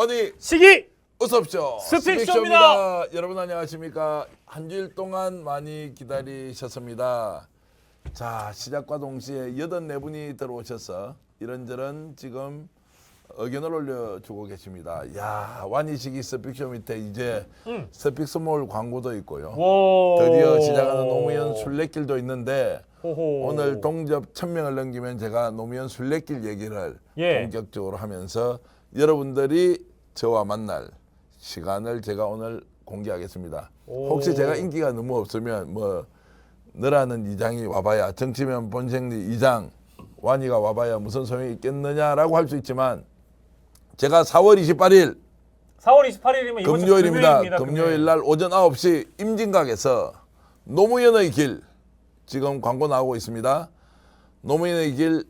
어디 시기 어서 오십시오. 스픽쇼입니다. 여러분 안녕하십니까? 한 주일 동안 많이 기다리셨습니다. 자, 시작과 동시에 84분이 들어오셔서 이런저런 지금 의견을 올려주고 계십니다. 야, 완이시기 스픽쇼 밑에 이제 스픽스몰 광고도 있고요. 오. 드디어 시작하는 노무현 순례길도 있는데 호호. 오늘 동접 1000명을 넘기면 제가 노무현 순례길 얘기를 본격적으로 하면서 여러분들이 저와 만날 시간을 제가 오늘 공개하겠습니다. 혹시 제가 인기가 너무 없으면 뭐 너라는 이장이 와봐야 정치면 본생리 이장 완이가 와봐야 무슨 소용이 있겠느냐라고 할 수 있지만 제가 4월 28일 4월 28일이면 금요일입니다. 금요일 날 오전 9시 임진각에서 노무현의 길 지금 광고 나오고 있습니다. 노무현의 길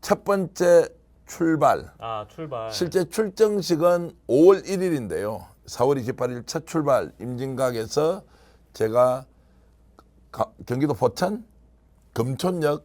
첫 번째 출발. 출발. 실제 출정식은 5월 1일인데요. 4월 28일 첫 출발 임진각에서 제가 경기도 포천 금촌역까지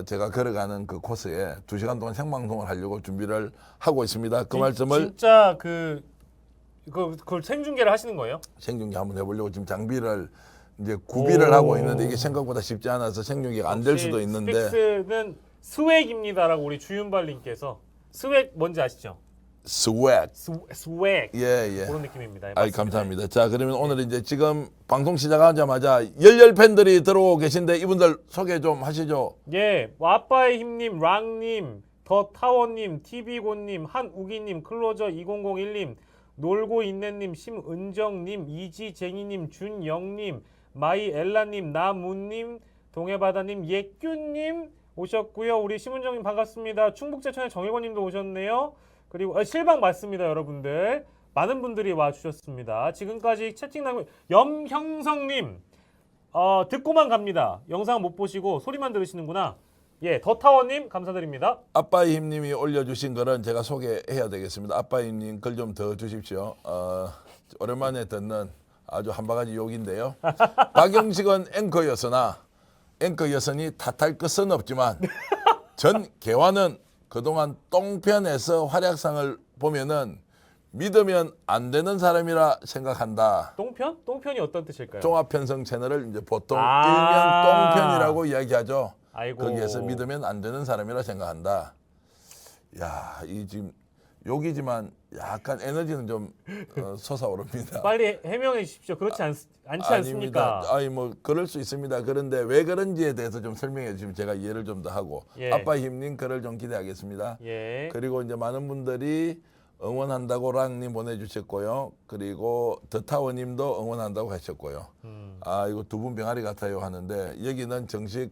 제가 걸어가는 그 코스에 2시간 동안 생방송을 하려고 준비를 하고 있습니다. 그 말씀을 진짜 그걸 생중계를 하시는 거예요? 생중계 한번 해보려고 지금 장비를 이제 구비를 하고 있는데 이게 생각보다 쉽지 않아서 생중계가 안 될 수도 있는데 스픽스는 스웩입니다라고 우리 주윤발님께서 스웩 뭔지 아시죠? 스웩. 스웩. 예. 그런 느낌입니다. 아이 감사합니다. 자, 그러면 오늘 이제 지금 방송 시작하자마자 열렬 팬들이 들어오고 계신데 이분들 소개 좀 하시죠. 예, 아빠의 힘님, 랑님, 더 타워님, TV고님, 한우기님, 클로저 2001님, 놀고 있네님, 심은정님, 이지쟁이님, 준영님, 마이엘라님, 나문님, 동해바다님, 예규님 오셨고요. 우리 심은정님 반갑습니다. 충북제천의 정일권님도 오셨네요. 그리고 실방 맞습니다, 여러분들. 많은 분들이 와주셨습니다. 지금까지 채팅 나고 염형성님 듣고만 갑니다. 영상 못 보시고 소리만 들으시는구나. 예, 더타워님 감사드립니다. 아빠의 힘님이 올려주신 거는 제가 소개해야 되겠습니다. 아빠의 힘님 글 좀 더 주십시오. 오랜만에 듣는 아주 한 바가지 욕인데요. 박영식은 앵커였으나 앵커 여선이 탓할 것은 없지만 전 개화는 그동안 똥편에서 활약상을 보면은 믿으면 안 되는 사람이라 생각한다. 똥편? 똥편이 어떤 뜻일까요? 종합편성 채널을 이제 보통 일명 똥편이라고 이야기하죠. 아이고. 거기에서 믿으면 안 되는 사람이라 생각한다. 야, 이 지금 욕이지만 약간 에너지는 좀 솟아오릅니다. 빨리 해명해 주십시오. 그렇지 않지 않습니까? 아니 뭐 그럴 수 있습니다. 그런데 왜 그런지에 대해서 좀 설명해 주시면 제가 이해를 좀 더 하고 아빠 힘님 글을 좀 기대하겠습니다. 예. 그리고 이제 많은 분들이 응원한다고 랑님 보내주셨고요. 그리고 더타워님도 응원한다고 하셨고요. 이거 두 분 병아리 같아요 하는데 여기는 정식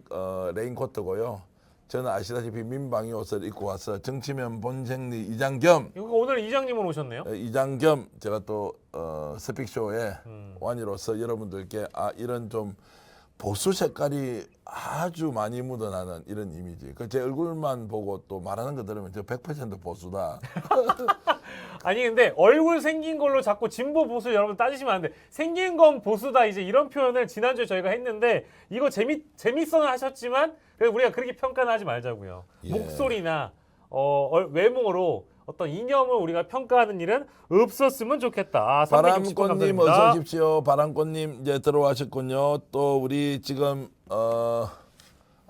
레인코트고요. 저는 아시다시피 민방위 옷을 입고 와서 정치면 본생리 이장 겸 오늘 이장님은 오셨네요. 이장 겸 제가 또 스픽쇼의 완이로서 여러분들께 이런 좀 보수 색깔이 아주 많이 묻어나는 이런 이미지. 제 얼굴만 보고 또 말하는 거 들으면 저 100% 보수다. 아니 근데 얼굴 생긴 걸로 자꾸 진보 보수 여러분 따지시면 안 돼. 생긴 건 보수다 이제 이런 표현을 지난주에 저희가 했는데 이거 재밌어는 하셨지만 그래서 우리가 그렇게 평가는 하지 말자고요. 예. 목소리나 외모로 어떤 이념을 우리가 평가하는 일은 없었으면 좋겠다. 바람꽃님 어서 오십시오. 바람꽃님 이제 들어와셨군요. 또 우리 지금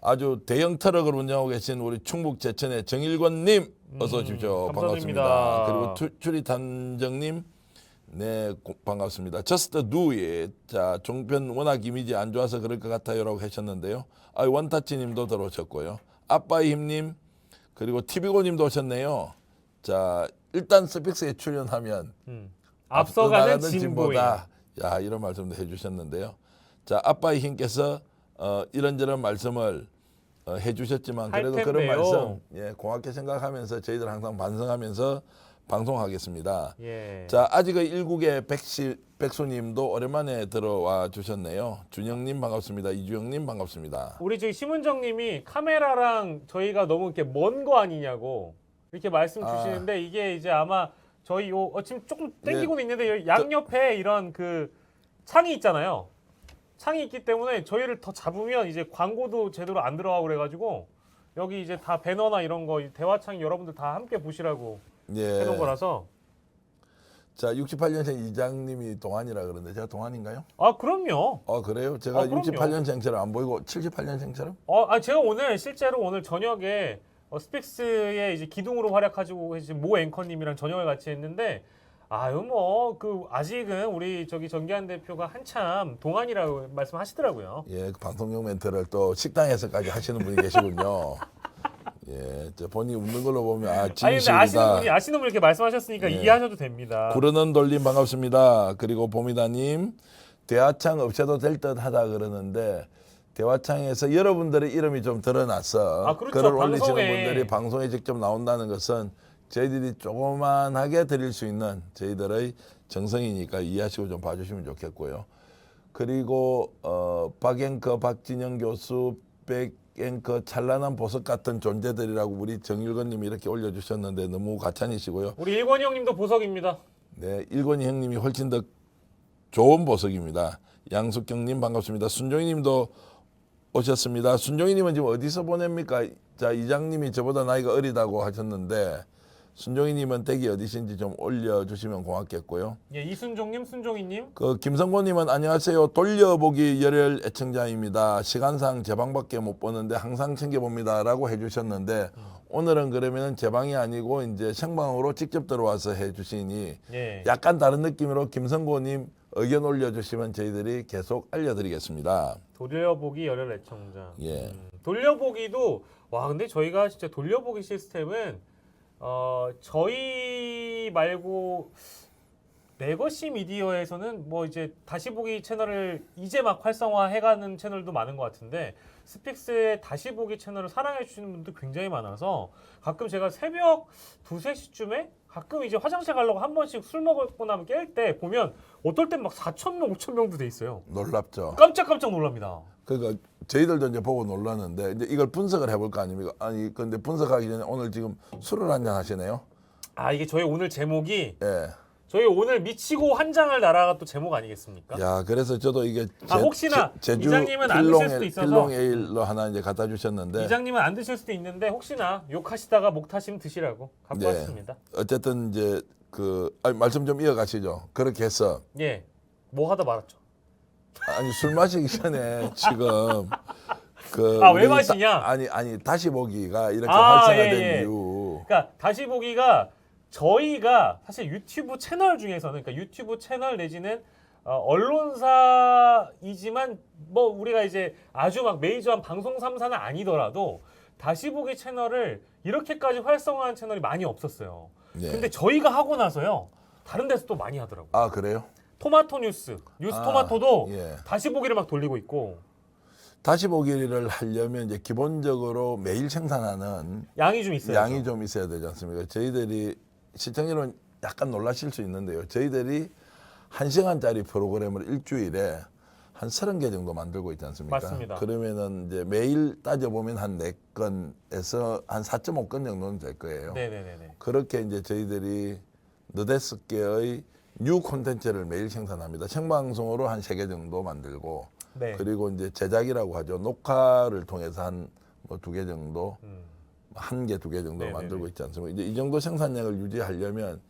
아주 대형 트럭을 운영하고 계신 우리 충북 제천의 정일권님 어서 오십시오. 감사드립니다. 반갑습니다. 그리고 추리탄정님 네 반갑습니다. Just do it. 자 종편 워낙 이미지 안 좋아서 그럴 것 같아요라고 하셨는데요. 원타치님도 들어오셨고요. 아빠의 힘님 그리고 TV고님도 오셨네요. 자 일단 스픽스에 출연하면 앞서가는 진보다. 야 이런 말씀도 해주셨는데요. 자 아빠의 힘께서 이런저런 말씀을 해주셨지만 그래도 그런 말씀 고맙게 생각하면서 저희들 항상 반성하면서 방송하겠습니다. 예. 자 아직의 일국의 백수님도 오랜만에 들어와 주셨네요. 준영님 반갑습니다. 이주영님 반갑습니다. 우리 저기 심은정님이 카메라랑 저희가 너무 이렇게 먼 거 아니냐고 이렇게 말씀 주시는데 이게 이제 아마 저희 지금 조금 땡기고는 있는데 양옆에 이런 그 창이 있잖아요. 창이 있기 때문에 저희를 더 잡으면 이제 광고도 제대로 안 들어가고 그래가지고 여기 이제 다 배너나 이런 거 대화창 여러분들 다 함께 보시라고 예. 해놓은 거라서. 자, 68년생 이장님이 동안이라 그러는데 제가 동안인가요? 아 그럼요. 그래요? 제가 그럼요. 68년생처럼 안 보이고 78년생처럼? 제가 오늘 실제로 오늘 저녁에 스픽스의 이제 기둥으로 활약하시고 계신 모 앵커님이랑 저녁을 같이 했는데 아유 뭐 그 아직은 우리 저기 정기한 대표가 한참 동안이라고 말씀하시더라고요. 예, 그 방송용 멘트를 또 식당에서까지 하시는 분이 계시군요. 예, 저 본인이 웃는 걸로 보면 아니 근데 진실이다. 아시는 분 이렇게 말씀하셨으니까 예. 이해하셔도 됩니다. 구르는 돌림 반갑습니다. 그리고 보미다님 대화창 없애도 될 듯하다 그러는데 대화창에서 여러분들의 이름이 좀 드러나서 그렇죠. 글을 올리시는 방송에. 분들이 방송에 직접 나온다는 것은 저희들이 조그만하게 드릴 수 있는 저희들의 정성이니까 이해하시고 좀 봐주시면 좋겠고요. 그리고 박앵커, 박진영 교수, 백앵커 찬란한 보석 같은 존재들이라고 우리 정일건님이 이렇게 올려주셨는데 너무 과찬이시고요. 우리 일권이 형님도 보석입니다. 네, 일권이 형님이 훨씬 더 좋은 보석입니다. 양숙경님 반갑습니다. 순종이님도 오셨습니다. 순종이님은 지금 어디서 보냅니까? 자, 이장님이 저보다 나이가 어리다고 하셨는데 순종이님은 댁이 어디신지 좀 올려주시면 고맙겠고요. 예, 이순종님, 순종이님. 그 김성곤님은 안녕하세요. 돌려보기 열혈 애청자입니다. 시간상 제 방밖에 못 보는데 항상 챙겨봅니다라고 해주셨는데 오늘은 그러면 제 방이 아니고 이제 생방으로 직접 들어와서 해주시니 예. 약간 다른 느낌으로 김성곤님 의견 올려주시면 저희들이 계속 알려드리겠습니다. 돌려보기 열혈 애청자. 예. 돌려보기도 근데 저희가 진짜 돌려보기 시스템은 저희 말고 레거시 미디어에서는 뭐 이제 다시 보기 채널을 이제 막 활성화해가는 채널도 많은 것 같은데 스픽스의 다시 보기 채널을 사랑해 주시는 분들 굉장히 많아서 가끔 제가 새벽 2, 3시쯤에 가끔 이제 화장실 가려고 한 번씩 술 먹고 나면 깰 때 보면 어떨 땐 막 4,000명, 5,000명도 돼 있어요. 놀랍죠. 깜짝깜짝 놀랍니다. 그러니까 저희들도 이제 보고 놀랐는데 이제 이걸 분석을 해볼 거 아닙니까? 아니 근데 분석하기 전에 오늘 지금 술을 한잔 하시네요. 이게 저희 오늘 제목이 예. 저희 오늘 미치고 환장할 나라가 또 제목 아니겠습니까? 야, 그래서 저도 이게 혹시나 제주 이장님은 안 드실 수도 있어서 필롱 에일로 하나 이제 갖다 주셨는데 이장님은 안 드실 수도 있는데 혹시나 욕하시다가 목 타시면 드시라고 갖고 네. 왔습니다. 어쨌든 이제 말씀 좀 이어가시죠. 그렇게 해서 예, 뭐 하다 말았죠. 아니 술 마시기 전에 지금 왜 마시냐? 아니 다시 보기가 이렇게 아, 활성화된 예. 이유. 그러니까 다시 보기가 저희가 사실 유튜브 채널 중에서는 그러니까 유튜브 채널 내지는 언론사이지만 뭐 우리가 이제 아주 막 메이저한 방송 3사는 아니더라도 다시 보기 채널을 이렇게까지 활성화한 채널이 많이 없었어요. 예. 근데 저희가 하고 나서요. 다른 데서 또 많이 하더라고요. 아 그래요? 토마토 뉴스 토마토도 예. 다시 보기를 막 돌리고 있고 다시 보기를 하려면 이제 기본적으로 매일 생산하는 양이 좀 있어요. 양이 좀 있어야 되지 않습니까? 저희들이 시청률은 약간 놀라실 수 있는데요. 저희들이 1시간짜리 프로그램을 일주일에 한 30개 정도 만들고 있지 않습니까? 맞습니다. 그러면은 이제 매일 따져보면 한 4건에서 한 4.5건 정도는 될 거예요. 네네네. 그렇게 이제 저희들이 너댓 개의 뉴 콘텐츠를 매일 생산합니다. 생방송으로 한 3개 정도 만들고 네. 그리고 이제 제작이라고 하죠. 녹화를 통해서 한 뭐 2개 정도, 1개, 2개 정도 네네네. 만들고 있지 않습니까? 이제 이 정도 생산량을 유지하려면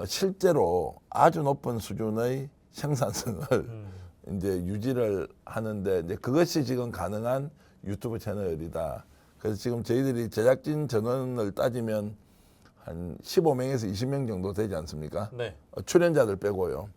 실제로 아주 높은 수준의 생산성을 이제 유지를 하는데 이제 그것이 지금 가능한 유튜브 채널이다. 그래서 지금 저희들이 제작진 전원을 따지면 한 15명에서 20명 정도 되지 않습니까? 네. 출연자들 빼고요.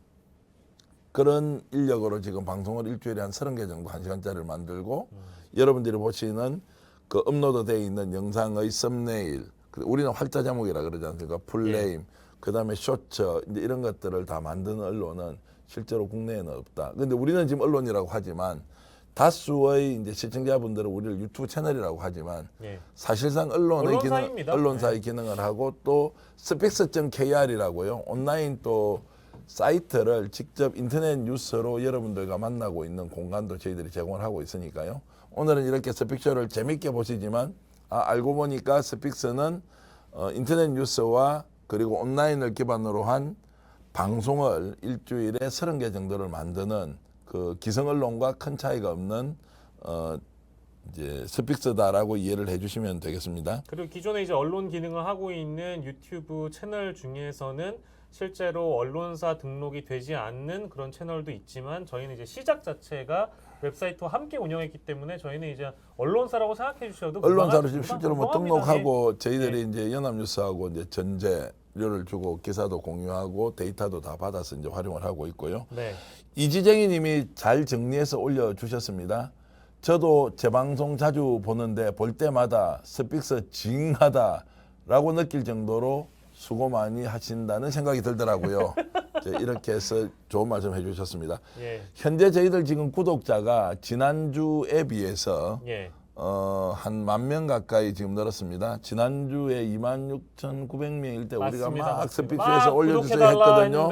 그런 인력으로 지금 방송을 일주일에 한 30개 정도 1시간짜리를 만들고 여러분들이 보시는 그 업로드되어 있는 영상의 썸네일, 우리는 활자 제목이라 그러지 않습니까? 풀네임, 그다음에 쇼츠 이제 이런 것들을 다 만드는 언론은 실제로 국내에는 없다. 근데 우리는 지금 언론이라고 하지만 다수의 이제 시청자분들은 우리를 유튜브 채널이라고 하지만 예. 사실상 언론의 언론사입니다. 언론사의 기능을 하고 또 스픽스.kr이라고요. 온라인 또 사이트를 직접 인터넷 뉴스로 여러분들과 만나고 있는 공간도 저희들이 제공을 하고 있으니까요. 오늘은 이렇게 스픽쇼를 재밌게 보시지만 알고 보니까 스픽스는 인터넷 뉴스와 그리고 온라인을 기반으로 한 방송을 일주일에 30개 정도를 만드는 그 기성 언론과 큰 차이가 없는 이제 스픽스다라고 이해를 해주시면 되겠습니다. 그리고 기존에 이제 언론 기능을 하고 있는 유튜브 채널 중에서는 실제로 언론사 등록이 되지 않는 그런 채널도 있지만 저희는 이제 시작 자체가 웹사이트와 함께 운영했기 때문에 저희는 이제 언론사라고 생각해 주셔도 언론사로 지금 실제로 뭐 무방합니다. 등록하고 저희들이 이제 연합뉴스하고 이제 전제료를 주고 기사도 공유하고 데이터도 다 받아서 이제 활용을 하고 있고요. 네. 이지정희님이 잘 정리해서 올려주셨습니다. 저도 제 방송 자주 보는데 볼 때마다 스픽스 징하다라고 느낄 정도로 수고 많이 하신다는 생각이 들더라고요. 이렇게 해서 좋은 말씀 해주셨습니다. 예. 현재 저희들 지금 구독자가 지난주에 비해서 예. 한 10,000명 가까이 지금 늘었습니다. 지난주에 26,900명일 때 우리가 막 스픽스에서 올려주세요 했거든요.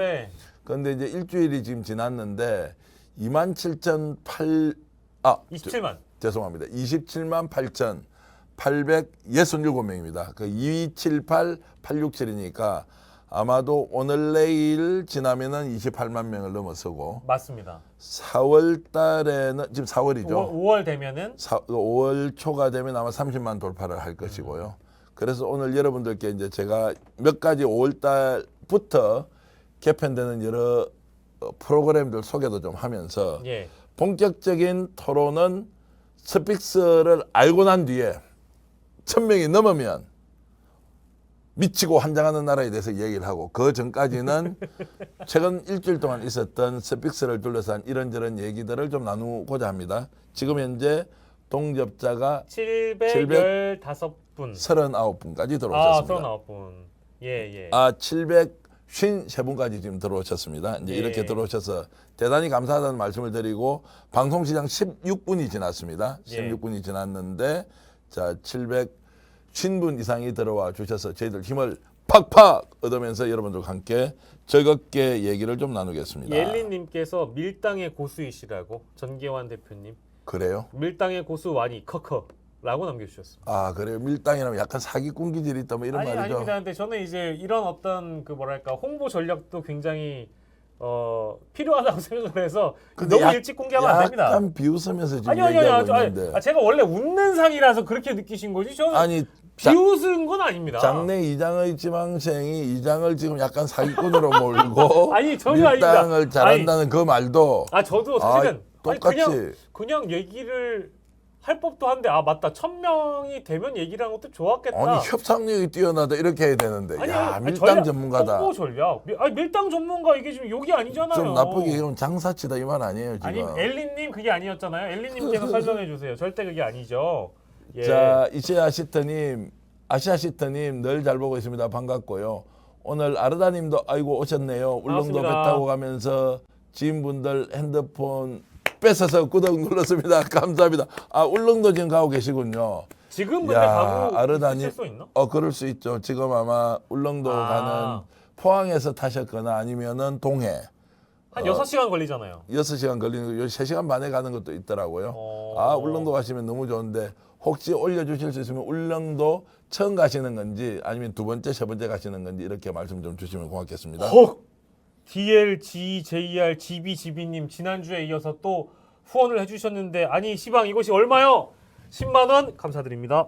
그런데 이제 일주일이 지금 지났는데 27,800 27만. 죄송합니다. 27만 8,867명입니다. 그 278,867이니까 아마도 오늘 내일 지나면은 28만 명을 넘어서고 맞습니다. 4월 달에는 지금 4월이죠. 5월 되면은 5월 초가 되면 아마 30만 돌파를 할 것이고요. 그래서 오늘 여러분들께 이제 제가 몇 가지 5월 달부터 개편되는 여러 프로그램들 소개도 좀 하면서 예. 본격적인 토론은 스픽스를 알고 난 뒤에 1,000명이 넘으면 미치고 환장하는 나라에 대해서 얘기를 하고 그 전까지는 최근 일주일 동안 있었던 스픽스를 둘러싼 이런저런 얘기들을 좀 나누고자 합니다. 지금 현재 동접자가 715분. 39분까지 들어오셨습니다. 39분. 예, 예. 753분까지 지금 들어오셨습니다. 이제 예. 이렇게 들어오셔서 대단히 감사하다는 말씀을 드리고 방송 시장 16분이 지났습니다. 예. 16분이 지났는데 자 750분 이상이 들어와 주셔서 저희들 힘을 팍팍 얻으면서 여러분들과 함께 즐겁게 얘기를 좀 나누겠습니다. 옐린님께서 밀당의 고수이시라고 전계환 대표님. 그래요? 밀당의 고수 와니 커커라고 남겨주셨습니다. 아 그래요? 밀당이라면 약간 사기꾼 기질이 있다 뭐 이런 말이죠? 아닙니다. 근데 저는 이제 이런 어떤 그 뭐랄까 홍보 전략도 굉장히 필요하다고 생각을 해서 너무 일찍 공개하면 안 됩니다. 약간 비웃으면서 지금 아니요. 얘기하고 있는데 제가 원래 웃는 상이라서 그렇게 느끼신 거지. 저는 아니 비웃은 건 아닙니다. 장래 이장의 지망생이 이장을 지금 약간 사기꾼으로 몰고 아니 전혀 밀당을 아닙니다. 잘한다는 그 말도 저도 사실은 똑같이 그냥 얘기를 할 법도 한데 맞다 1,000명이 되면 얘기를 하는 것도 좋았겠다. 아니 협상력이 뛰어나다 이렇게 해야 되는데 야 밀당 전략, 전문가다. 홍보 전략. 밀당 전문가 이게 지금 욕이 아니잖아요. 좀 나쁘게 이건 장사치다 이 말 아니에요 지금. 아니 엘린님 그게 아니었잖아요. 엘린님께서 설명해 주세요. 절대 그게 아니죠. 예. 자 아시아시트님 늘 잘 보고 있습니다. 반갑고요. 오늘 아르다님도 아이고 오셨네요. 울릉도 배 반갑습니다. 타고 가면서 지인분들 핸드폰 뺏어서 구독 눌렀습니다. 감사합니다. 울릉도 지금 가고 계시군요. 지금 근데 야, 가고 아르다니- 있을 수 있나? 그럴 수 있죠. 지금 아마 울릉도 가는 포항에서 타셨거나 아니면은 동해. 한 6시간 걸리잖아요. 6시간 걸리는 거 3시간 반에 가는 것도 있더라고요. 울릉도 가시면 너무 좋은데 혹시 올려주실 수 있으면 울릉도 처음 가시는 건지 아니면 두 번째, 세 번째 가시는 건지 이렇게 말씀 좀 주시면 고맙겠습니다. DLGJR GBGB님 지난주에 이어서 또 후원을 해주셨는데 아니 시방 이것이 얼마요? 10만 원 감사드립니다.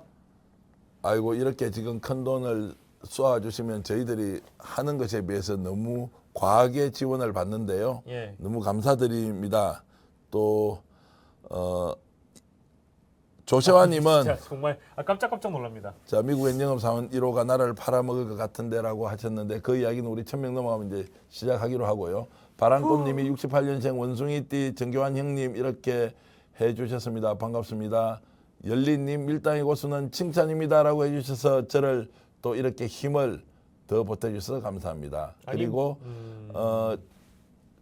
아이고 이렇게 지금 큰 돈을 쏘아주시면 저희들이 하는 것에 비해서 너무 과하게 지원을 받는데요. 예. 너무 감사드립니다. 또 조세화님은 진짜 정말 깜짝 놀랍니다. 자 미국엔 영업사원 1호가 나라를 팔아먹을 것 같은데라고 하셨는데 그 이야기는 우리 1,000명 넘어가면 이제 시작하기로 하고요. 바람꽃님이 68년생 원숭이띠 정교환 형님 이렇게 해주셨습니다. 반갑습니다. 열리님 밀당의 고수는 칭찬입니다라고 해주셔서 저를 또 이렇게 힘을 더 보태주셔서 감사합니다. 그리고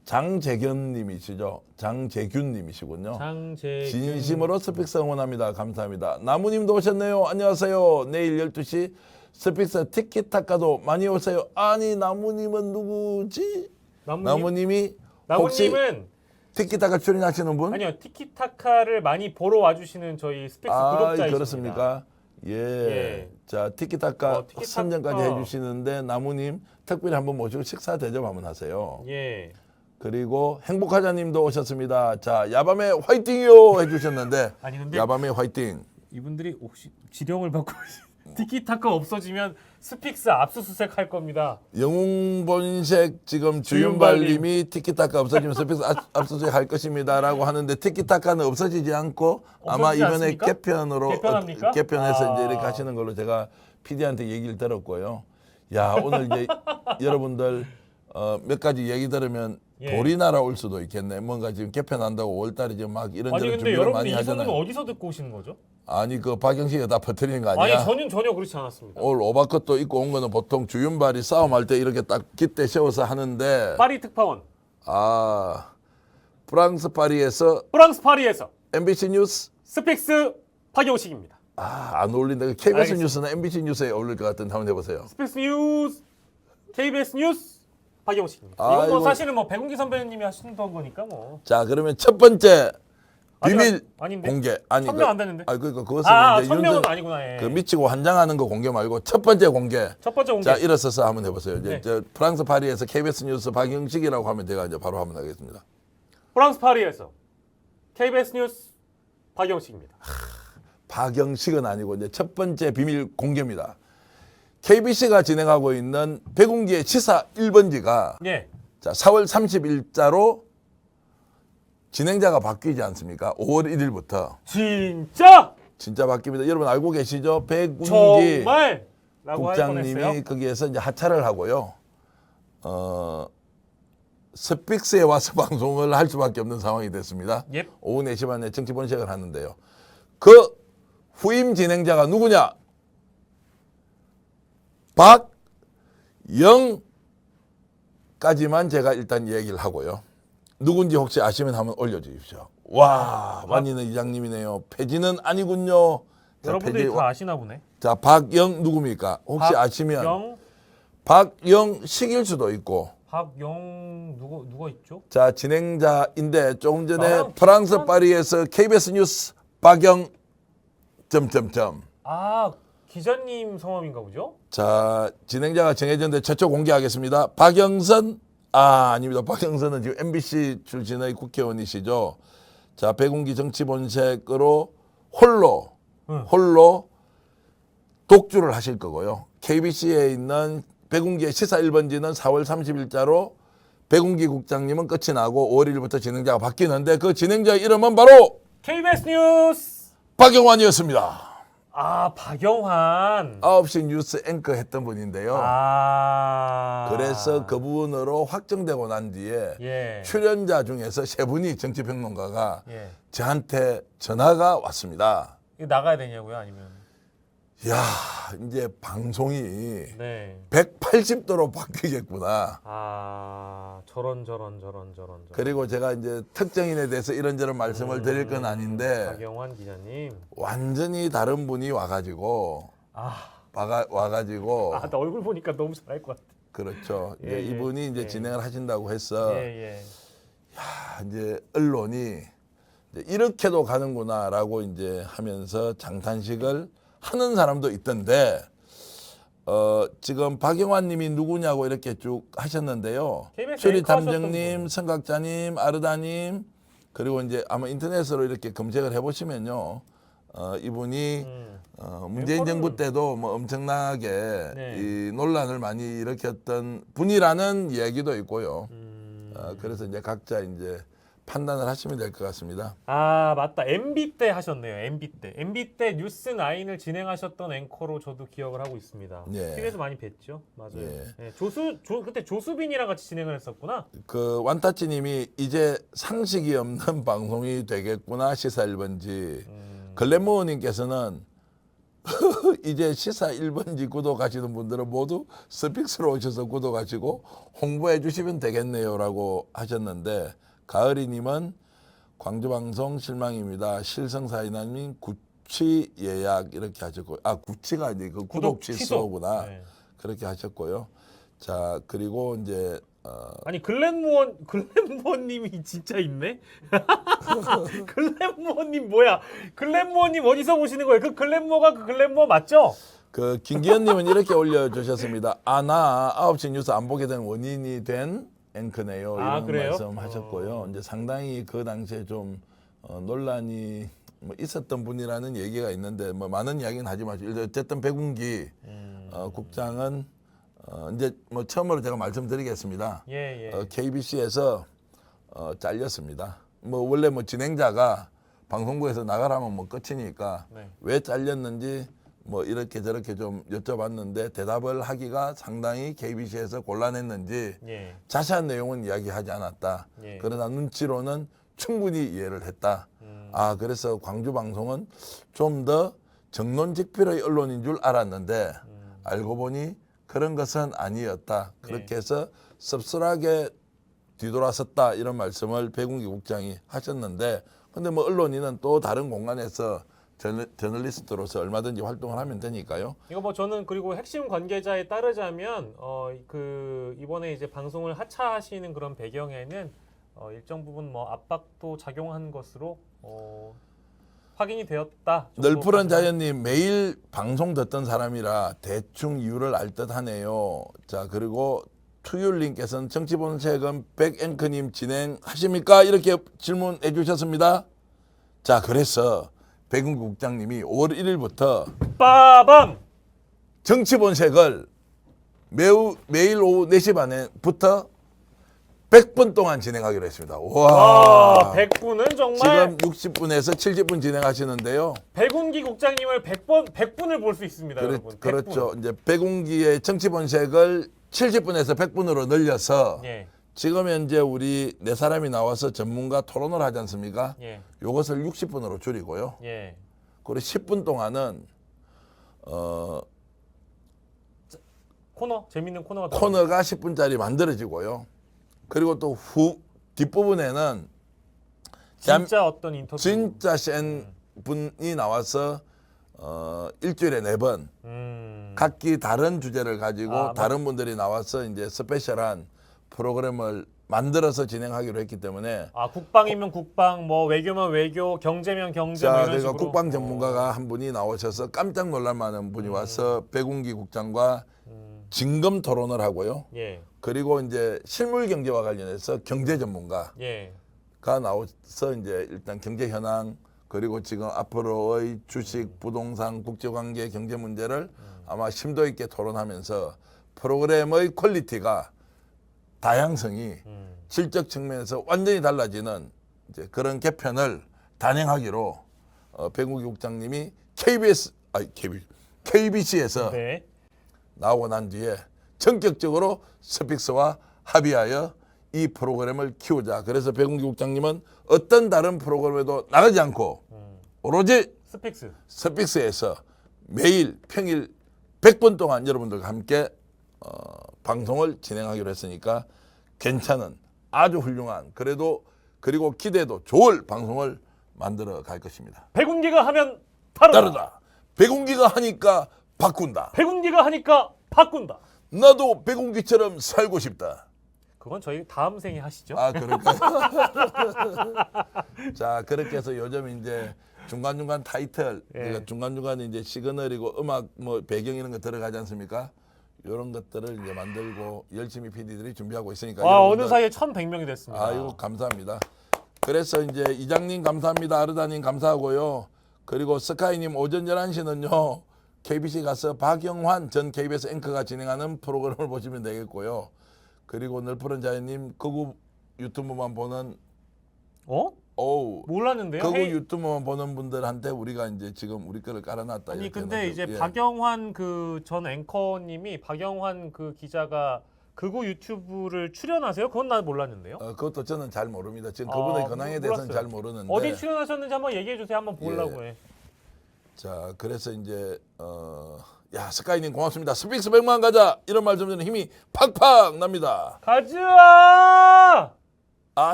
장재균님이시죠. 장재균님이시군요. 진심으로 스픽스 응원합니다. 감사합니다. 나무님도 오셨네요. 안녕하세요. 내일 12시 스픽스 티키타카도 많이 오세요. 아니 나무님은 누구지? 나무님이 혹시 티키타카 출연하시는 분? 아니요. 티키타카를 많이 보러 와주시는 저희 스픽스 구독자이십니다. 그렇습니까? 예. 자 티키타카 선전까지 해주시는데 나무님 특별히 한번 모시고 식사 대접 한번 하세요. 예. 그리고 행복하자님도 오셨습니다. 자, 야밤에 화이팅요 해주셨는데 아니 근데 야밤에 화이팅. 이분들이 혹시 지령을 받고 티키타카 없어지면 스픽스 압수수색 할 겁니다. 영웅본색 지금 주윤발님. 주윤발님이 티키타카 없어지면 스페이스 압수수색 할 것입니다라고 하는데 티키타카는 없어지지 않고 아마 없어지지 이번에 않습니까? 개편으로 개편합니까? 개편해서 이제 아. 이렇게 하시는 걸로 제가 PD한테 얘기를 들었고요. 야 오늘 이제 여러분들 몇 가지 얘기 들으면 예. 돌이 날아올 수도 있겠네. 뭔가 지금 개편한다고 5월달에 지금 막 아니 이런저런 근데 준비를 여러분들 많이 이 소문은 하잖아요. 어디서 듣고 오시는 거죠? 아니 그 박영식이가 다 퍼뜨리는 거 아니야? 아니 저는 전혀 그렇지 않았습니다. 오늘 오바컷도 입고 온 거는 보통 주윤발이 싸움할 때 이렇게 딱 깃대 세워서 하는데 파리 특파원 아 프랑스 파리에서 프랑스 파리에서 MBC 뉴스 스픽스 박영식입니다. 안 어울린다. KBS 알겠습니다. 뉴스나 MBC 뉴스에 어울릴 것 같은데 한번 해보세요. 스픽스 뉴스 KBS 뉴스 박영식입니다. 이건 아이고. 뭐 사실은 뭐 백운기 선배님이 하시던 거니까 뭐. 자 그러면 첫 번째 비밀 아닌데? 공개 아니 천명 안 되는데? 아니 그러니까 그것은 이제 천명은 윤석- 아니구나. 예. 그 미치고 환장하는 거 공개 말고 첫 번째 공개. 첫 번째 공개. 자 일어서서 한번 해보세요. 이제 네. 저 프랑스 파리에서 KBS 뉴스 박영식이라고 하면 제가 이제 바로 한번 하겠습니다. 프랑스 파리에서 KBS 뉴스 박영식입니다. 박영식은 아니고 이제 첫 번째 비밀 공개입니다. KBC가 진행하고 있는 백운기의 치사 1번지가 예. 자 4월 30일자로 진행자가 바뀌지 않습니까? 5월 1일부터 진짜 진짜 바뀝니다. 여러분 알고 계시죠? 백운기 정말 라고 할 국장님이 뻔했어요. 거기에서 이제 하차를 하고요. 스픽스에 와서 방송을 할 수밖에 없는 상황이 됐습니다. 예. 오후 4시 반에 정치 본색을 하는데요. 그 후임 진행자가 누구냐? 박영까지만 제가 일단 얘기를 하고요. 누군지 혹시 아시면 한번 올려주십시오. 와, 완이는 이장님이네요. 폐지는 아니군요. 자, 여러분들이 폐지- 다 아시나 보네. 자, 박영 누굽니까? 혹시 아시면 박영식일 수도 있고. 박영 누가 있죠? 자, 진행자인데 조금 전에 나랑 프랑스 비슷한- 파리에서 KBS 뉴스 박영 점점점. 아 기자님 성함인가 보죠? 자, 진행자가 정해졌는데 최초 공개하겠습니다. 박영선 아닙니다. 박영선은 지금 MBC 출신의 국회의원이시죠. 자, 백운기 정치본색으로 홀로 독주를 하실 거고요. KBC에 있는 백운기의 시사 1번지는 4월 30일자로 백운기 국장님은 끝이 나고 5월 1일부터 진행자가 바뀌는데 그 진행자의 이름은 바로 KBS 뉴스. 박영환이었습니다. 아 박영환. 9시 뉴스 앵커 했던 분인데요. 아. 그래서 그 부분으로 확정되고 난 뒤에 예. 출연자 중에서 세 분이 정치평론가가 예. 저한테 전화가 왔습니다. 이거 나가야 되냐고요? 아니면? 야, 이제 방송이 네. 180도로 바뀌겠구나. 아 저런. 그리고 제가 이제 특정인에 대해서 이런저런 말씀을 드릴 건 아닌데 박영환 기자님. 완전히 다른 분이 와가지고 와가지고 나 얼굴 보니까 너무 잘할 것 같아. 그렇죠. 예, 이제 예, 이분이 이제 예. 진행을 하신다고 해서 예. 이제 언론이 이제 이렇게도 가는구나라고 이제 하면서 장탄식을 하는 사람도 있던데 지금 박영환님이 누구냐고 이렇게 쭉 하셨는데요. KBS 추리 앵커 하셨던 탐정님, 분. 성각자님, 아르다님 그리고 이제 아마 인터넷으로 이렇게 검색을 해보시면요. 이분이 문재인 앵커를- 정부 때도 뭐 엄청나게 네. 이 논란을 많이 일으켰던 분이라는 얘기도 있고요. 그래서 이제 각자 이제 판단을 하시면 될 것 같습니다. 아 맞다. MB 때 하셨네요. MB 때 뉴스9을 진행하셨던 앵커로 저도 기억을 하고 있습니다. 예. TV에서 많이 뵀죠. 맞아요. 예. 예, 그때 조수빈이랑 같이 진행을 했었구나. 그 완타치님이 이제 상식이 없는 방송이 되겠구나 시사 1번지. 글래머님께서는 이제 시사 1번지 구독하시는 분들은 모두 스픽스로 오셔서 구독하시고 홍보해 주시면 되겠네요라고 하셨는데 가을이님은 광주방송 실망입니다. 실성사인님 구취 예약 이렇게 하셨고 구취가 아니 그 구독 취소구나 네. 그렇게 하셨고요. 자 그리고 이제 아니 글램무어님이 진짜 있네. 글램무어님 뭐야? 글램무어님 어디서 보시는 거예요? 그 글램무어가 그 글램무어 맞죠? 그 김기현님은 이렇게 올려주셨습니다. 나 9시 뉴스 안 보게 된 원인이 된 앵커네요. 아, 이런 그래요? 말씀하셨고요. 이제 상당히 그 당시에 좀 논란이 뭐 있었던 분이라는 얘기가 있는데 뭐 많은 이야기는 하지 마시고 어쨌든 백운기 국장은 이제 뭐 처음으로 제가 말씀드리겠습니다. 예. KBC에서 잘렸습니다. 뭐 원래 뭐 진행자가 방송국에서 나가라면 뭐 끝이니까 네. 왜 잘렸는지 뭐 이렇게 저렇게 좀 여쭤봤는데 대답을 하기가 상당히 KBC에서 곤란했는지 예. 자세한 내용은 이야기하지 않았다. 예. 그러나 눈치로는 충분히 이해를 했다. 아 그래서 광주 방송은 좀 더 정론직필의 언론인 줄 알았는데 알고 보니 그런 것은 아니었다. 그렇게 해서 씁쓸하게 뒤돌아섰다 이런 말씀을 백운기 국장이 하셨는데 근데 뭐 언론인은 또 다른 공간에서 저널리스트로서 얼마든지 활동을 하면 되니까요. 이거 뭐 저는 그리고 핵심 관계자에 따르자면 그 이번에 이제 방송을 하차하시는 그런 배경에는 일정 부분 뭐 압박도 작용한 것으로 확인이 되었다. 널푸른 자연님 매일 방송 듣던 사람이라 대충 이유를 알 듯하네요. 자 그리고 투율님께서는 정치본색은 백 앵커님 진행하십니까? 이렇게 질문해 주셨습니다. 자 그래서 백운기 국장님이 5월 1일부터 빠밤 정치본색을 매일 오후 4시 반에부터 100분 동안 진행하기로 했습니다. 와, 100분은 정말 지금 60분에서 70분 진행하시는데요. 백운기 국장님을 100분을 볼 수 있습니다, 여러분. 100분. 그렇죠. 이제 백운기의 정치본색을 70분에서 100분으로 늘려서 예. 지금 현재 우리 네 사람이 나와서 전문가 토론을 하지 않습니까? 예. 이것을 60분으로 줄이고요. 예. 그리고 10분 동안은 재밌는 코너가 코너가 10분짜리 만들어지고요. 그리고 또 뒷부분에는 진짜 어떤 인터뷰 진짜 센 분이 나와서 일주일에 4번 각기 다른 주제를 가지고 다른 분들이 나와서 이제 스페셜한 프로그램을 만들어서 진행하기로 했기 때문에 국방이면 국방, 뭐 외교면 외교, 경제면 경제 뭐 자, 이런 그러니까 식으로 국방 전문가가 한 분이 나오셔서 깜짝 놀랄 만한 분이 와서 백운기 국장과 진검 토론을 하고요. 예. 그리고 이제 실물 경제와 관련해서 경제 전문가가 예. 나와서 이제 일단 경제 현황 그리고 지금 앞으로의 주식, 부동산, 국제관계, 경제 문제를 아마 심도 있게 토론하면서 프로그램의 퀄리티가 다양성이 질적 측면에서 완전히 달라지는 이제 그런 개편을 단행하기로 백운기 국장님이 KBC에서 네. 나오고 난 뒤에 전격적으로 스픽스와 합의하여 이 프로그램을 키우자. 그래서 백운기 국장님은 어떤 다른 프로그램에도 나가지 않고 오로지 스픽스에서 매일 평일 100분 동안 여러분들과 함께 방송을 진행하기로 했으니까 괜찮은 아주 훌륭한 그리고 기대도 좋을 방송을 만들어 갈 것입니다. 백운기가 하면 다르다. 백운기가 하니까 바꾼다. 백운기가 하니까 바꾼다. 나도 백운기처럼 살고 싶다. 그건 저희 다음 생에 하시죠. 아, 그럴까요? 자, 그렇게 해서 요즘 이제 중간중간 타이틀, 그러니까 중간중간에 이제 시그널이고 음악 뭐 배경 이런 거 들어가지 않습니까? 이런 것들을 이제 만들고 열심히 PD들이 준비하고 있으니까. 어느 사이에 1,100명이 됐습니다. 아이고, 감사합니다. 그래서 이제 이장님 감사합니다. 아르다님 감사하고요. 그리고 스카이님 오전 11시는요. KBC 가서 박영환 전 KBS 앵커가 진행하는 프로그램을 보시면 되겠고요. 그리고 널푸른 자연님 그구 유튜브만 보는 몰랐는데요. 그구 유튜브만 보는 분들한테 우리가 이제 지금 우리 거를 깔아놨다. 아니 이렇게 근데 해놓죠. 이제 박영환 그 전 앵커님이 박영환 그 기자가 그구 유튜브를 출연하세요? 그건 난 몰랐는데요. 그것도 저는 잘 모릅니다. 지금 그분의 근황에 대해서는 몰랐어요. 잘 모르는데. 어디 출연하셨는지 한번 얘기해 주세요. 한번 보려고 해. 자, 그래서 이제 야 스카이님 고맙습니다. 스픽스 100만 가자 이런 말 좀 드는 힘이 팍팍 납니다. 가즈아!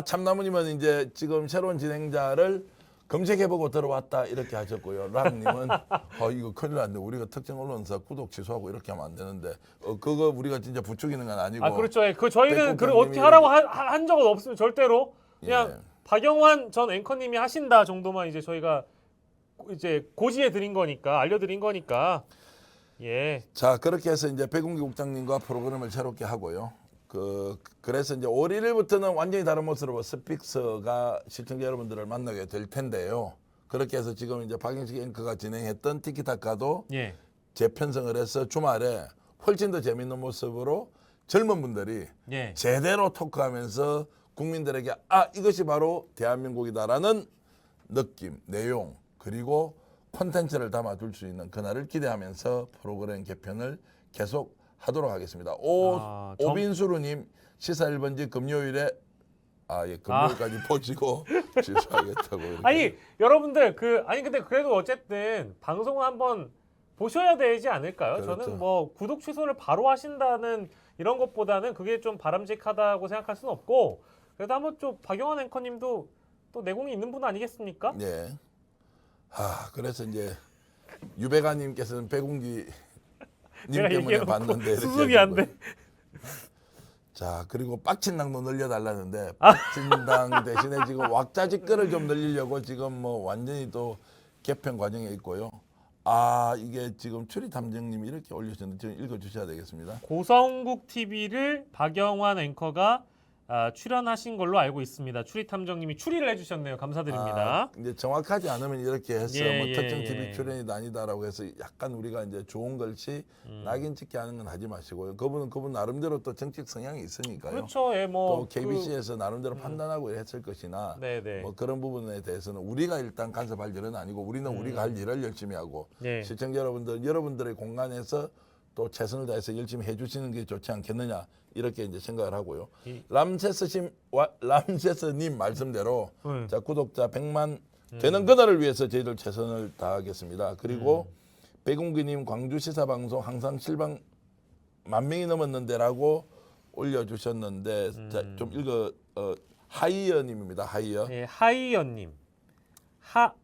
참나무님은 이제 지금 새로운 진행자를 검색해보고 들어왔다 이렇게 하셨고요. 랑님은 이거 큰일 났네. 우리가 특정 언론사 구독 취소하고 이렇게 하면 안 되는데 그거 우리가 진짜 부추기는 건 아니고. 그렇죠. 저희는 그 어떻게 하라고 한 적은 없으면 절대로 그냥 박영환 전 앵커님이 하신다 정도만 이제 저희가 이제 고지해 드린 거니까 알려드린 거니까. 예. 자 그렇게 해서 이제 백운기 국장님과 프로그램을 새롭게 하고요. 그래서 이제 5월 1일부터는 완전히 다른 모습으로 스픽스가 시청자 여러분들을 만나게 될 텐데요. 그렇게 해서 지금 이제 박영식 앵커가 진행했던 티키타카도 예. 재편성을 해서 주말에 훨씬 더 재밌는 모습으로 젊은 분들이 예. 제대로 토크하면서 국민들에게 이것이 바로 대한민국이다라는 느낌, 내용 그리고 콘텐츠를 담아줄 수 있는 그날을 기대하면서 프로그램 개편을 계속 하도록 하겠습니다. 오빈수루님 시사 1번지 금요일에 금요일까지 보시고 취소하겠다고. 이렇게. 아니 여러분들 근데 그래도 어쨌든 방송을 한번 보셔야 되지 않을까요? 그렇죠. 저는 뭐 구독 취소를 바로 하신다는 이런 것보다는 그게 좀 바람직하다고 생각할 수는 없고 그래도 한번 좀 박영환 앵커님도 또 내공이 있는 분 아니겠습니까? 네. 그래서 이제 유배가님께서는 배궁기 님 내가 때문에 얘기해놓고 봤는데 이렇게 수습이 안 돼. 자 그리고 빡친당도 늘려달라는데 빡친당 대신에 지금 왁자지껄을 좀 늘리려고 지금 뭐 완전히 또 개편 과정에 있고요. 이게 지금 추리탐정님이 이렇게 올려주셨는데 지금 읽어주셔야 되겠습니다. 고성국 TV를 박영환 앵커가 출연하신 걸로 알고 있습니다. 추리탐정님이 추리를 해주셨네요. 감사드립니다. 이제 정확하지 않으면 이렇게 해서 예, 뭐 특정 예, TV 예. 출연이 아니다라고 해서 약간 우리가 이제 좋은 글씨 낙인 찍게 하는 건 하지 마시고요. 그분 나름대로 또 정책 성향이 있으니까요. 그렇죠. 예, 또 KBC에서 나름대로 판단하고 했을 것이나 네네. 뭐 그런 부분에 대해서는 우리가 일단 간섭할 일은 아니고 우리는 우리가 할 일을 열심히 하고 예. 시청자 여러분들의 공간에서 또 최선을 다해서 열심히 해주시는 게 좋지 않겠느냐 이렇게 이제 생각을 하고요. 람세스님 말씀대로 자 구독자 100만 되는 그날을 위해서 저희들 최선을 다하겠습니다. 그리고 백운기님 광주 시사방송 항상 실방 10,000명이 넘었는데라고 올려주셨는데 자, 좀 읽어 하이어님입니다. 하이어. 예, 하이언님.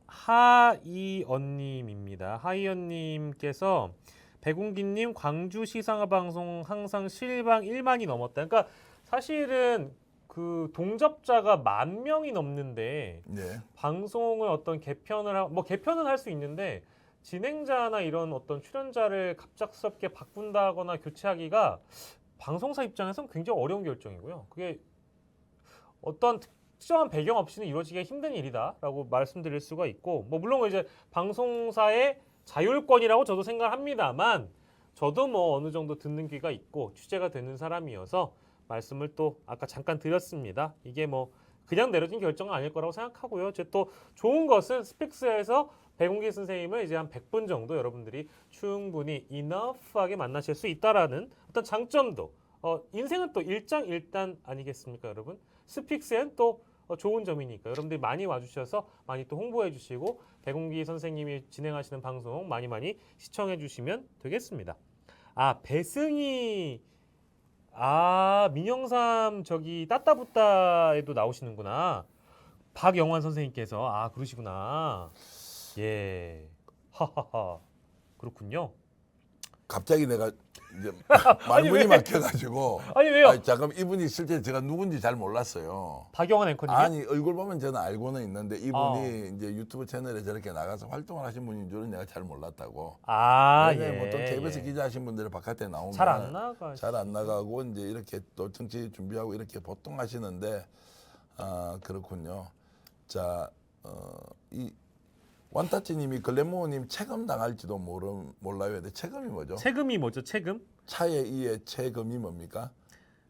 하이언님입니다. 하이언님께서 백운기님 광주 시사방송 항상 실방 1만이 넘었다. 그러니까 사실은 그 동접자가 10,000명이 넘는데 네. 방송을 어떤 개편은 할 수 있는데 진행자나 이런 어떤 출연자를 갑작스럽게 바꾼다거나 교체하기가 방송사 입장에서는 굉장히 어려운 결정이고요. 그게 어떤 특정한 배경 없이는 이루어지기가 힘든 일이다라고 말씀드릴 수가 있고 뭐 물론 이제 방송사의 자율권이라고 저도 생각을 합니다만 저도 뭐 어느 정도 듣는 귀가 있고 취재가 되는 사람이어서 말씀을 또 아까 잠깐 드렸습니다. 이게 뭐 그냥 내려진 결정은 아닐 거라고 생각하고요. 제 또 좋은 것은 스픽스에서 백운기 선생님을 이제 한 100분 정도 여러분들이 충분히 enough하게 만나실 수 있다라는 어떤 장점도 인생은 또 일장일단 아니겠습니까, 여러분? 스픽스엔 또 좋은 점이니까 여러분들이 많이 와주셔서 많이 또 홍보해 주시고 백운기 선생님이 진행하시는 방송 많이 시청해 주시면 되겠습니다. 배승희 민영삼 저기 따따붙다에도 나오시는구나. 박영환 선생님께서 그러시구나. 예. 하하하. 그렇군요. 갑자기 내가 이제 말문이 막혀가지고 아니 왜요? 잠깐 이분이 실제 제가 누군지 잘 몰랐어요. 박영환 앵커님. 아니 얼굴 보면 저는 알고는 있는데 이분이 이제 유튜브 채널에 저렇게 나가서 활동을 하신 분인 줄은 내가 잘 몰랐다고. 예. 보통 KBS 기자 하신 분들이 바깥에 나오면 잘 안 나가. 잘 안 나가고 이제 이렇게 또 정치 준비하고 이렇게 보통 하시는데 그렇군요. 자, 이 완타치님이 글래모어님 체금 당할지도 몰라요. 근데 체금이 뭐죠? 체금이 뭐죠? 체금? 차에 이에 체금이 뭡니까?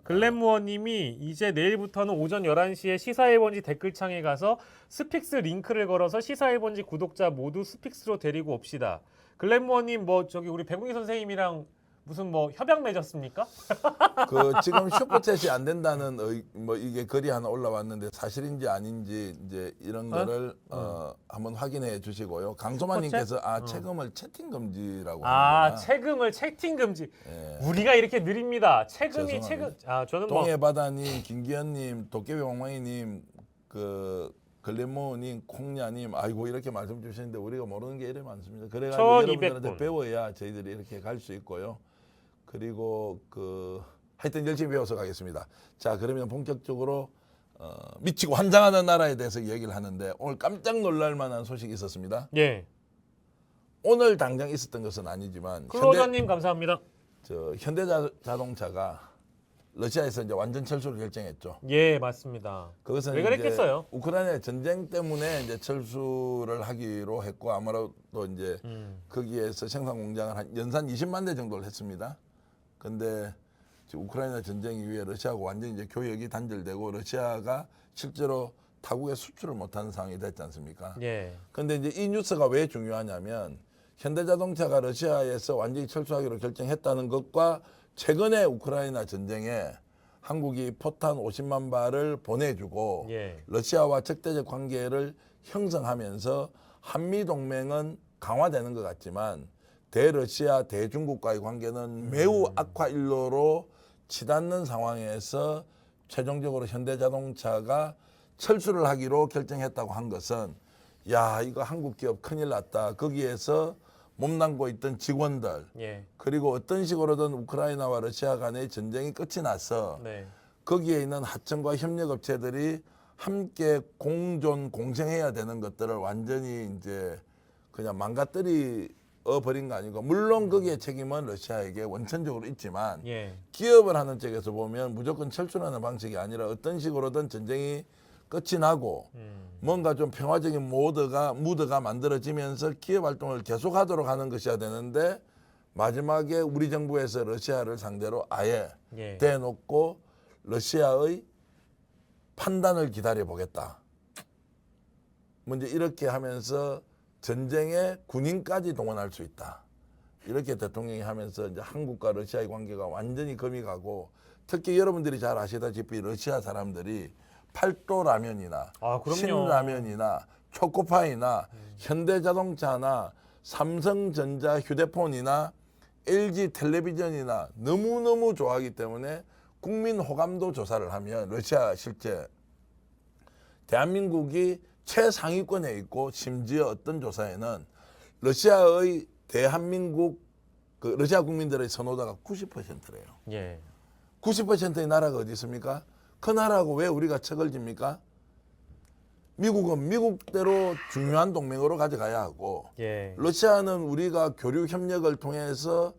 글램무어님이 이제 내일부터는 오전 11시에 시사1번지 댓글창에 가서 스픽스 링크를 걸어서 시사1번지 구독자 모두 스픽스로 데리고 옵시다. 글램무어님 뭐 저기 우리 백운기 선생님이랑 무슨 뭐 협약 맺었습니까? 지금 슈퍼챗이 안 된다는 뭐 이게 글이 하나 올라왔는데 사실인지 아닌지 이제 이런 거를 한번 확인해 주시고요. 강소만님께서 체금을 채팅 금지라고 합니다. 체금을 채팅 금지. 예. 우리가 이렇게 느립니다. 체금이 죄송합니다. 저는 동해바다님, 김기현님, 도깨비 왕망이님, 글래모님, 콩냐님, 아이고 이렇게 말씀 주시는데 우리가 모르는 게 이래 많습니다. 그래가지고 1200 여러분들한테 분. 배워야 저희들이 이렇게 갈 수 있고요. 그리고 하여튼 열심히 배워서 가겠습니다. 자, 그러면 본격적으로 미치고 환장하는 나라에 대해서 얘기를 하는데 오늘 깜짝 놀랄 만한 소식이 있었습니다. 예. 오늘 당장 있었던 것은 아니지만 클로저님 감사합니다. 현대자동차가 러시아에서 이제 완전 철수를 결정했죠. 예, 맞습니다. 그것은 왜 그랬겠어요? 이제 우크라이나 전쟁 때문에 이제 철수를 하기로 했고 아무래도 이제 거기에서 생산 공장을 한 연산 20만 대 정도를 했습니다. 근데 지금 우크라이나 전쟁 이후에 러시아가 완전히 이제 교역이 단절되고 러시아가 실제로 타국에 수출을 못하는 상황이 됐지 않습니까? 예. 근데 이제 이 뉴스가 왜 중요하냐면 현대자동차가 러시아에서 완전히 철수하기로 결정했다는 것과 최근에 우크라이나 전쟁에 한국이 포탄 50만 발을 보내주고 예. 러시아와 적대적 관계를 형성하면서 한미 동맹은 강화되는 것 같지만 대러시아 대중국과의 관계는 매우 악화 일로로 치닫는 상황에서 최종적으로 현대자동차가 철수를 하기로 결정했다고 한 것은 야 이거 한국 기업 큰일 났다. 거기에서 몸담고 있던 직원들 예. 그리고 어떤 식으로든 우크라이나와 러시아 간의 전쟁이 끝이 나서 네. 거기에 있는 하청과 협력업체들이 함께 공존 공생해야 되는 것들을 완전히 이제 그냥 망가뜨려 버린 거 아니고 물론 거기에 책임은 러시아에게 원천적으로 있지만 예. 기업을 하는 쪽에서 보면 무조건 철수하는 방식이 아니라 어떤 식으로든 전쟁이 끝이 나고 뭔가 좀 평화적인 무드가 만들어지면서 기업 활동을 계속하도록 하는 것이야 되는데 마지막에 우리 정부에서 러시아를 상대로 아예 예. 대놓고 러시아의 판단을 기다려 보겠다. 먼저 이렇게 하면서 전쟁에 군인까지 동원할 수 있다. 이렇게 대통령이 하면서 이제 한국과 러시아의 관계가 완전히 금이 가고 특히 여러분들이 잘 아시다시피 러시아 사람들이 팔도 라면이나 아, 그럼요. 신라면이나 초코파이나 현대자동차나 삼성전자 휴대폰이나 LG 텔레비전이나 너무너무 좋아하기 때문에 국민 호감도 조사를 하면 러시아 실제 대한민국이 최상위권에 있고 심지어 어떤 조사에는 러시아의 대한민국 그 러시아 국민들의 선호도가 90%래요. 예. 90%의 나라가 어디 있습니까? 그 나라하고 왜 우리가 척을 집니까? 미국은 미국대로 중요한 동맹으로 가져가야 하고 예. 러시아는 우리가 교류 협력을 통해서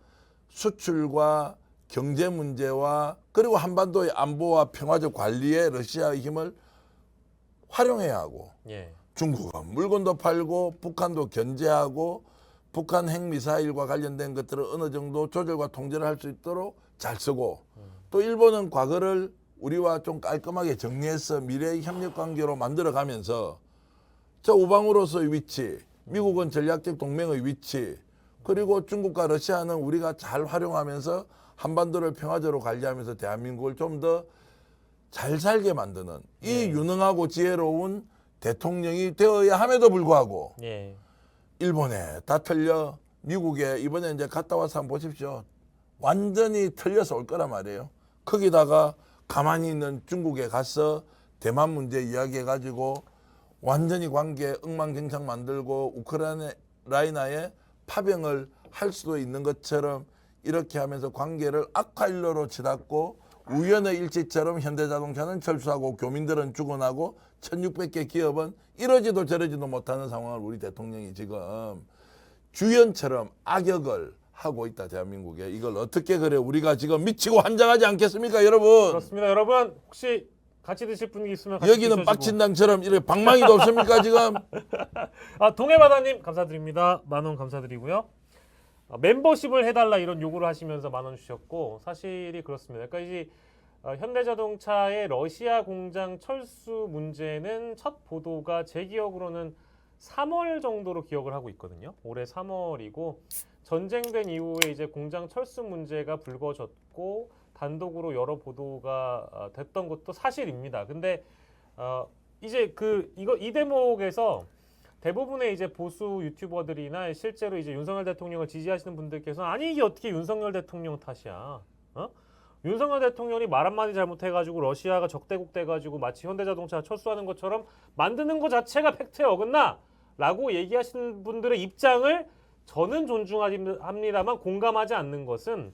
수출과 경제 문제와 그리고 한반도의 안보와 평화적 관리에 러시아의 힘을 활용해야 하고 예. 중국은 물건도 팔고 북한도 견제하고 북한 핵미사일과 관련된 것들을 어느 정도 조절과 통제를 할 수 있도록 잘 쓰고 또 일본은 과거를 우리와 좀 깔끔하게 정리해서 미래의 협력 관계로 만들어가면서 저 우방으로서의 위치, 미국은 전략적 동맹의 위치, 그리고 중국과 러시아는 우리가 잘 활용하면서 한반도를 평화적으로 관리하면서 대한민국을 좀 더 잘 살게 만드는 이 유능하고 지혜로운 대통령이 되어야 함에도 불구하고 예. 일본에 다 틀려 미국에 이번에 이제 갔다 와서 한번 보십시오. 완전히 틀려서 올 거란 말이에요. 거기다가 가만히 있는 중국에 가서 대만 문제 이야기해가지고 완전히 관계 엉망진창 만들고 우크라이나에 파병을 할 수도 있는 것처럼 이렇게 하면서 관계를 악화일로로 치닫고 우연의 일치처럼 현대자동차는 철수하고 교민들은 죽어나고 1600개 기업은 이러지도 저러지도 못하는 상황을 우리 대통령이 지금 주연처럼 악역을 하고 있다. 대한민국에 이걸 어떻게 그래 우리가 지금 미치고 환장하지 않겠습니까 여러분. 그렇습니다. 여러분 혹시 같이 드실 분이 있으면 같이 여기는 드셔주고. 빡친당처럼 이렇게 방망이도 없습니까 지금. 아, 동해바다님 감사드립니다. 10,000원 감사드리고요. 멤버십을 해달라 이런 요구를 하시면서 10,000원 주셨고 사실이 그렇습니다. 그러니까 이제 현대자동차의 러시아 공장 철수 문제는 첫 보도가 제 기억으로는 3월 정도로 기억을 하고 있거든요. 올해 3월이고 전쟁된 이후에 이제 공장 철수 문제가 불거졌고 단독으로 여러 보도가 됐던 것도 사실입니다. 근데 이제 이 대목에서 대부분의 이제 보수 유튜버들이나 실제로 이제 윤석열 대통령을 지지하시는 분들께서 아니 이게 어떻게 윤석열 대통령 탓이야? 윤석열 대통령이 말 한마디 잘못해가지고 러시아가 적대국 돼가지고 마치 현대자동차 철수하는 것처럼 만드는 것 자체가 팩트에 어긋나? 라고 얘기하시는 분들의 입장을 저는 존중합니다만 공감하지 않는 것은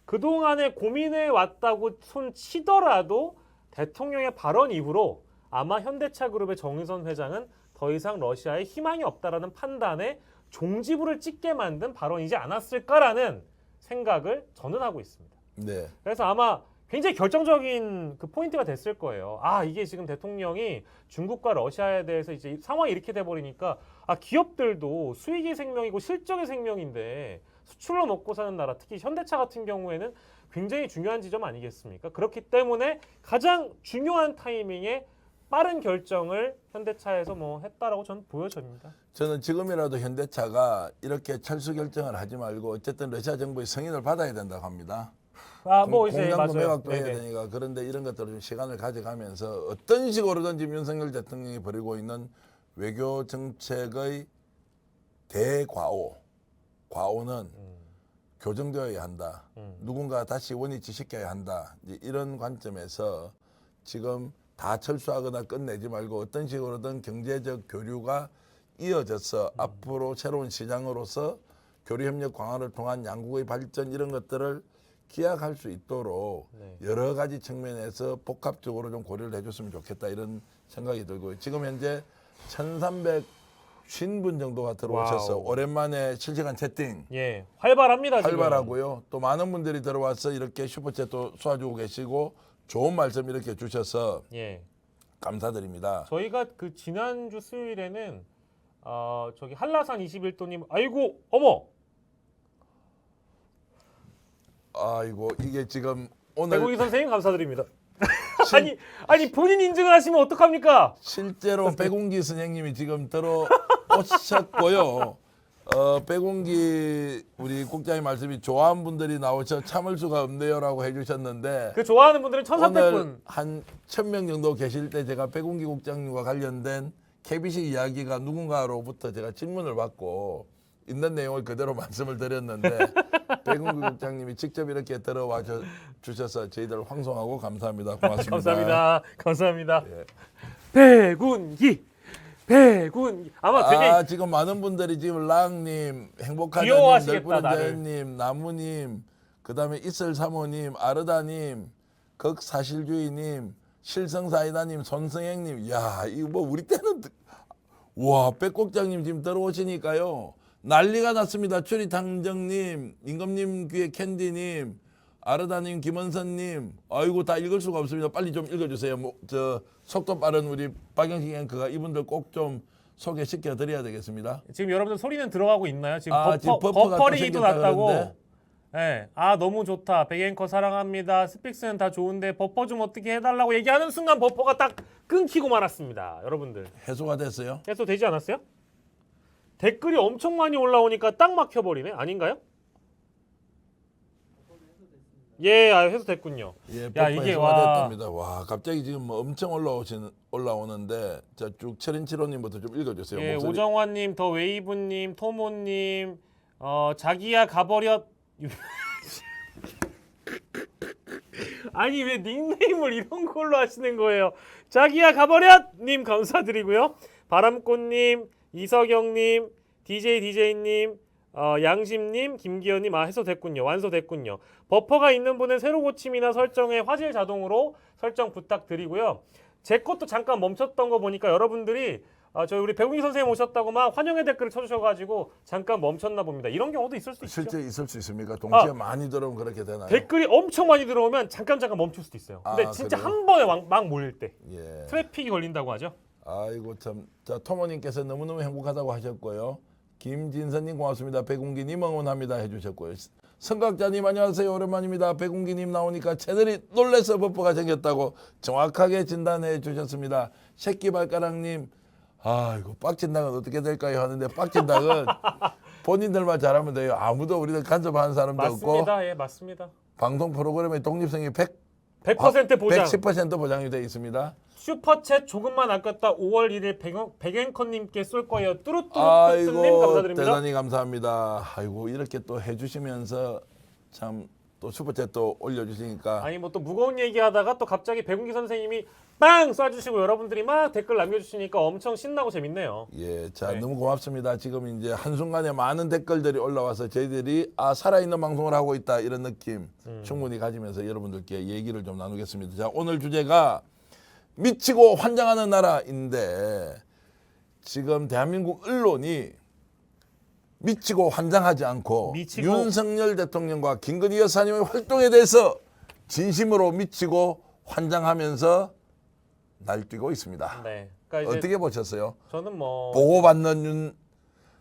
그동안에 고민해 왔다고 손치더라도 대통령의 발언 이후로 아마 현대차 그룹의 정의선 회장은 더 이상 러시아에 희망이 없다라는 판단에 종지부를 찍게 만든 발언이지 않았을까라는 생각을 저는 하고 있습니다. 네. 그래서 아마 굉장히 결정적인 그 포인트가 됐을 거예요. 아, 이게 지금 대통령이 중국과 러시아에 대해서 이제 상황이 이렇게 돼 버리니까 아, 기업들도 수익이 생명이고 실적이 생명인데 수출로 먹고 사는 나라, 특히 현대차 같은 경우에는 굉장히 중요한 지점 아니겠습니까? 그렇기 때문에 가장 중요한 타이밍에 빠른 결정을 현대차에서 뭐 했다라고 저는 보여집니다. 저는 지금이라도 현대차가 이렇게 철수 결정을 하지 말고 어쨌든 러시아 정부의 승인을 받아야 된다고 합니다. 아, 뭐 이제 공약도 맞아요. 매각도 해야 네네. 되니까 그런데 이런 것들을 좀 시간을 가져가면서 어떤 식으로든지 윤석열 대통령이 벌이고 있는 외교 정책의 과오는 교정되어야 한다. 누군가 다시 원위치 시켜야 한다. 이제 이런 관점에서 지금 다 철수하거나 끝내지 말고 어떤 식으로든 경제적 교류가 이어져서 앞으로 새로운 시장으로서 교류협력 강화를 통한 양국의 발전 이런 것들을 기약할 수 있도록 네. 여러 가지 측면에서 복합적으로 좀 고려를 해줬으면 좋겠다 이런 생각이 들고요. 지금 현재 1,350분 정도가 들어오셔서 와우. 오랜만에 실시간 채팅 예, 활발합니다. 지금. 활발하고요. 또 많은 분들이 들어와서 이렇게 슈퍼챗도 쏘아주고 계시고 좋은 말씀 이렇게 주셔서 예, 감사드립니다. 저희가 그 지난주 수요일에는 저기 한라산 21도님, 아이고, 어머, 아이고 이게 지금 오늘 배국희 선생님 감사드립니다. 아니 본인 인증을 하시면 어떡합니까? 실제로 백운기 선생님이 지금 들어오셨고요. 백운기 우리 국장님 말씀이 좋아하는 분들이 나오셔 참을 수가 없네요라고 해주셨는데 그 좋아하는 분들은 오늘 1,300분. 한 1,000명 정도 계실 때 제가 백운기 국장님과 관련된 KBC 이야기가 누군가로부터 제가 질문을 받고 있는 내용을 그대로 말씀을 드렸는데 백운기 국장님이 직접 이렇게 들어와 주셔서 저희들 황송하고 감사합니다. 고맙습니다. 감사합니다. 예. 백운기 아마 되게 지금 많은 분들이 지금 랑님, 행복하자님, 귀여워하시겠다, 널브른자님, 나무님, 그다음에 이슬사모님, 아르다님, 극사실주의님, 실성사이다님, 손성행님, 야 이거 뭐 우리 때는 와 백국장님 지금 들어오시니까요 난리가 났습니다. 추리탕정님, 임금님 귀에 캔디님, 아르다님, 김원선님, 아이고 다 읽을 수가 없습니다. 빨리 좀 읽어주세요. 저 속도 빠른 우리 박영식 앵커가 이분들 꼭 좀 소개시켜 드려야 되겠습니다. 지금 여러분들 소리는 들어가고 있나요? 지금 지금 버퍼가 또 버퍼링이 또 생겼다 났다고. 그러는데. 네. 아 너무 좋다. 백앵커 사랑합니다. 스픽스는 다 좋은데 버퍼 좀 어떻게 해달라고 얘기하는 순간 버퍼가 딱 끊기고 말았습니다. 여러분들 해소가 됐어요? 해소 되지 않았어요? 댓글이 엄청 많이 올라오니까 딱 막혀버리네. 아닌가요? 예, 해소됐군요. 예, 야, 버퍼 이게 해소가 와. 됐답니다. 와, 갑자기 지금 뭐 엄청 올라오는데 자쭉 철인치로님부터 좀 읽어주세요. 예, 목소리. 오정환님, 더 웨이브님, 토모님, 자기야 가버렸. 아니 왜 닉네임을 이런 걸로 하시는 거예요? 자기야 가버렸님 감사드리고요. 바람꽃님, 이석영님, DJ님, 양심님, 김기현님 해소됐군요. 완소됐군요. 버퍼가 있는 분은 새로 고침이나 설정에 화질 자동으로 설정 부탁드리고요. 제 것도 잠깐 멈췄던 거 보니까 여러분들이 저희 우리 백운기 선생님 오셨다고 막 환영의 댓글을 쳐주셔가지고 잠깐 멈췄나 봅니다. 이런 경우도 있을 수 있죠. 실제 있을 수 있습니까? 동시에 많이 들어오면 그렇게 되나요? 댓글이 엄청 많이 들어오면 잠깐 멈출 수도 있어요. 근데 진짜 그래요? 한 번에 막 몰릴 때 예. 트래픽이 걸린다고 하죠. 아이고 참. 자 토모님께서 너무너무 행복하다고 하셨고요. 김진선님 고맙습니다. 백운기님 응원합니다 해주셨고요. 성각자님 안녕하세요. 오랜만입니다. 백운기님 나오니까 채널이 놀래서 버퍼가 생겼다고 정확하게 진단해 주셨습니다. 새끼발가락님 아이고 빡친닭은 어떻게 될까요 하는데 빡친닭은 본인들만 잘하면 돼요. 아무도 우리들 간섭하는 사람도 없고 맞습니다. 예, 맞습니다. 방송 프로그램의 독립성이 100% 보장. 110% 보장이 되어 있습니다. 슈퍼챗 조금만 아꼈다 5월 1일 백앵커님께 쏠 거예요. 뚜루뚜루뚜님 아이고 감사드립니다. 대단히 감사합니다. 아이고 이렇게 또 해주시면서 참 또 슈퍼챗 또 올려주시니까 아니 뭐 또 무거운 얘기하다가 또 갑자기 백운기 선생님이 빵 쏴주시고 여러분들이 막 댓글 남겨주시니까 엄청 신나고 재밌네요. 예, 자 네. 너무 고맙습니다. 지금 이제 한 순간에 많은 댓글들이 올라와서 저희들이 살아있는 방송을 하고 있다 이런 느낌 충분히 가지면서 여러분들께 얘기를 좀 나누겠습니다. 자 오늘 주제가 미치고 환장하는 나라인데 지금 대한민국 언론이 미치고 환장하지 않고 미치고- 윤석열 대통령과 김건희 여사님의 활동에 대해서 진심으로 미치고 환장하면서 날뛰고 있습니다. 네. 그러니까 이제 어떻게 보셨어요? 저는 뭐 보고받는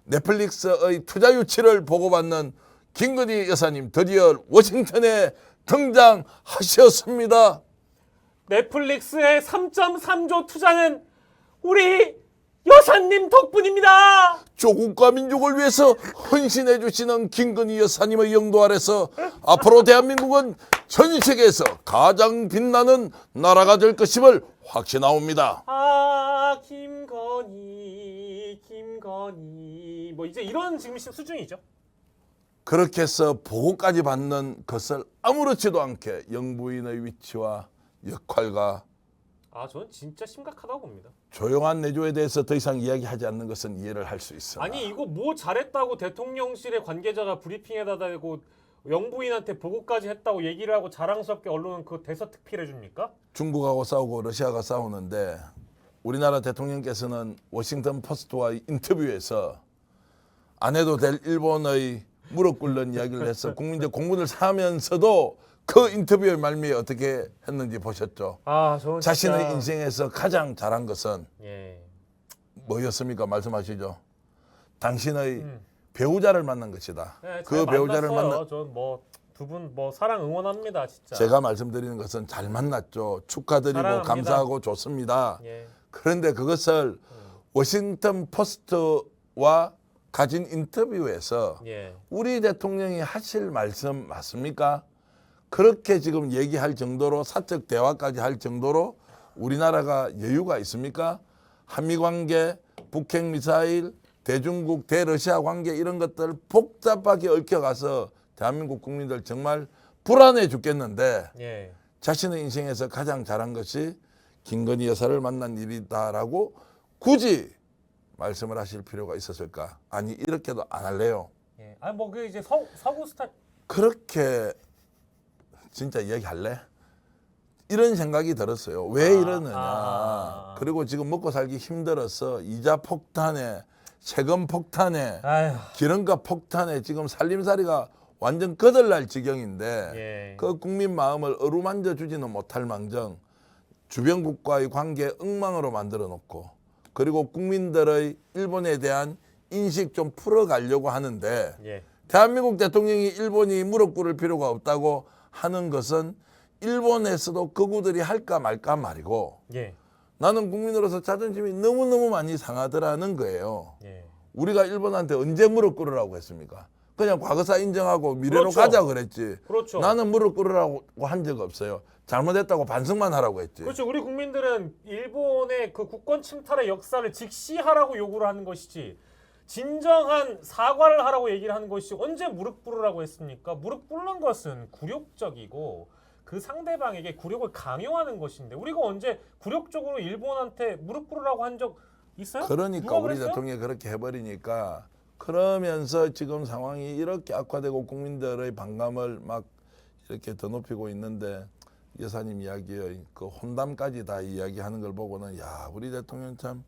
넷플릭스의 투자 유치를 보고받는 김건희 여사님 드디어 워싱턴에 등장하셨습니다. 넷플릭스의 3.3조 투자는 우리 여사님 덕분입니다. 조국과 민족을 위해서 헌신해 주시는 김건희 여사님의 영도 아래서 앞으로 대한민국은 전 세계에서 가장 빛나는 나라가 될 것임을 확신하옵니다. 아 김건희 뭐 이제 이런 지금 수준이죠. 그렇게 해서 보고까지 받는 것을 아무렇지도 않게 영부인의 위치와 역할과 저는 진짜 심각하다고 봅니다. 조용한 내조에 대해서 더 이상 이야기하지 않는 것은 이해를 할 수 있어. 아니 이거 뭐 잘했다고 대통령실의 관계자가 브리핑에다 대고 영부인한테 보고까지 했다고 얘기를 하고 자랑스럽게 언론은 그 대서특필해 줍니까? 중국하고 싸우고 러시아가 싸우는데 우리나라 대통령께서는 워싱턴 포스트와 인터뷰에서 안 해도 될 일본의 무릎 꿇는 이야기를 해서 국민적 공분을 사면서도 그 인터뷰의 말미에 어떻게 했는지 보셨죠? 저는 자신의 진짜... 인생에서 가장 잘한 것은 예. 뭐였습니까? 말씀하시죠. 당신의 배우자를 만난 것이다. 네, 그 배우자를 만나 전뭐 두 분 뭐 사랑 응원합니다, 진짜. 제가 말씀드리는 것은 잘 만났죠. 축하드리고 사랑합니다. 감사하고 좋습니다. 예. 그런데 그것을 워싱턴 포스트와 가진 인터뷰에서 예. 우리 대통령이 하실 말씀 맞습니까? 그렇게 지금 얘기할 정도로 사적 대화까지 할 정도로 우리나라가 여유가 있습니까? 한미 관계, 북핵 미사일, 대중국, 대러시아 관계 이런 것들 복잡하게 얽혀가서 대한민국 국민들 정말 불안해 죽겠는데 예. 자신의 인생에서 가장 잘한 것이 김건희 여사를 만난 일이다라고 굳이 말씀을 하실 필요가 있었을까? 아니 이렇게도 안 할래요. 예. 아니 뭐 그 이제 서구 스타일 그렇게 진짜 이야기할래? 이런 생각이 들었어요. 왜 이러느냐. 그리고 지금 먹고 살기 힘들어서 이자 폭탄에 세금 폭탄에 아휴. 기름값 폭탄에 지금 살림살이가 완전 거덜날 지경인데 예. 그 국민 마음을 어루만져 주지는 못할 망정 주변국과의 관계 엉망으로 만들어 놓고 그리고 국민들의 일본에 대한 인식 좀 풀어가려고 하는데 예. 대한민국 대통령이 일본이 무릎 꿇을 필요가 없다고 하는 것은 일본에서도 거구들이 할까 말까 말이고 예. 나는 국민으로서 자존심이 너무너무 많이 상하더라는 거예요. 예. 우리가 일본한테 언제 무릎 꿇으라고 했습니까? 그냥 과거사 인정하고 미래로 그렇죠. 가자 그랬지. 그렇죠. 나는 무릎 꿇으라고 한 적 없어요. 잘못했다고 반성만 하라고 했지. 그렇죠. 우리 국민들은 일본의 그 국권 침탈의 역사를 직시하라고 요구를 하는 것이지 진정한 사과를 하라고 얘기를 하는 것이 언제 무릎 꿇으라고 했습니까? 무릎 꿇는 것은 굴욕적이고 그 상대방에게 굴욕을 강요하는 것인데 우리가 언제 굴욕적으로 일본한테 무릎 꿇으라고 한 적 있어요? 그러니까 누가 우리 그랬어요? 대통령이 그렇게 해버리니까 그러면서 지금 상황이 이렇게 악화되고 국민들의 반감을 막 이렇게 더 높이고 있는데 여사님 이야기의 그 혼담까지 다 이야기하는 걸 보고는 야 우리 대통령 참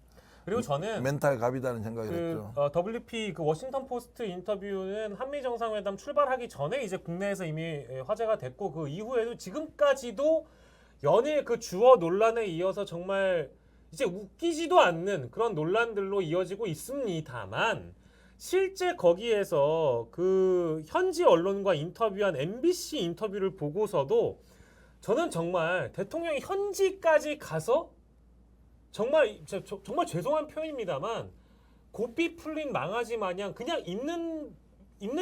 그리고 저는 멘탈 갑이다는 생각이 그 했죠. WP 그 워싱턴 포스트 인터뷰는 한미 정상회담 출발하기 전에 이제 국내에서 이미 화제가 됐고 그 이후에도 지금까지도 연일 그 주어 논란에 이어서 정말 이제 웃기지도 않는 그런 논란들로 이어지고 있습니다만 실제 거기에서 그 현지 언론과 인터뷰한 MBC 인터뷰를 보고서도 저는 정말 대통령이 현지까지 가서 정말 죄송한 표현입니다만 고삐 풀린 망아지 마냥 그냥 있는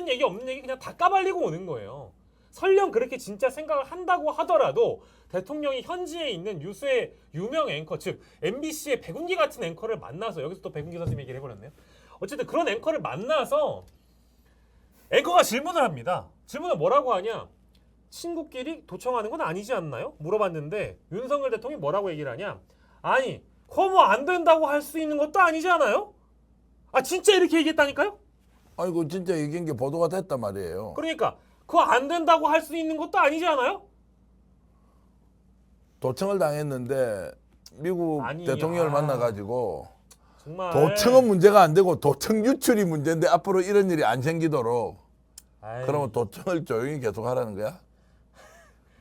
얘기 없는 얘기 그냥 다 까발리고 오는 거예요. 설령 그렇게 진짜 생각을 한다고 하더라도 대통령이 현지에 있는 뉴스의 유명 앵커 즉 MBC의 백운기 같은 앵커를 만나서 여기서 또 백운기 선생님 얘기를 해버렸네요. 어쨌든 그런 앵커를 만나서 앵커가 질문을 합니다. 질문을 뭐라고 하냐? 친구끼리 도청하는 건 아니지 않나요? 물어봤는데 윤석열 대통령이 뭐라고 얘기를 하냐? 아니 그거 뭐 안 된다고 할 수 있는 것도 아니지 않아요? 아 진짜 이렇게 얘기했다니까요? 아이고 진짜 얘기한 게 보도가 됐단 말이에요. 그러니까 그거 안 된다고 할 수 있는 것도 아니지 않아요? 도청을 당했는데 미국 아니, 대통령을 만나가지고 정말 도청은 문제가 안 되고 도청 유출이 문제인데 앞으로 이런 일이 안 생기도록 아이, 그러면 도청을 조용히 계속하라는 거야?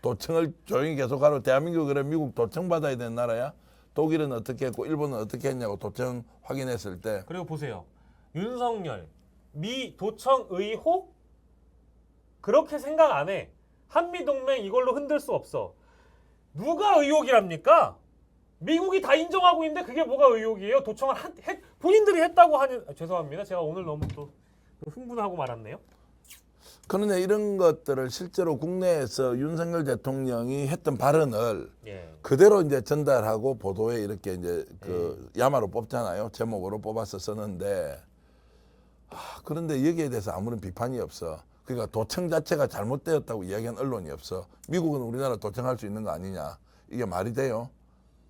도청을 조용히 계속하러 대한민국 그래 미국 도청 받아야 되는 나라야? 독일은 어떻게 했고 일본은 어떻게 했냐고 도청 확인했을 때 그리고 보세요. 윤석열 미 도청 의혹 그렇게 생각 안 해. 한미 동맹 이걸로 흔들 수 없어. 누가 의혹이랍니까? 미국이 다 인정하고 있는데 그게 뭐가 의혹이에요? 도청을 본인들이 했다고 하는 죄송합니다. 제가 오늘 너무 또 흥분하고 말았네요. 그런데 이런 것들을 실제로 국내에서 윤석열 대통령이 했던 발언을 예. 그대로 이제 전달하고 보도에 이렇게 이제 그 야마로 뽑잖아요. 제목으로 뽑아서 쓰는데 그런데 여기에 대해서 아무런 비판이 없어. 그러니까 도청 자체가 잘못되었다고 이야기한 언론이 없어. 미국은 우리나라 도청할 수 있는 거 아니냐. 이게 말이 돼요?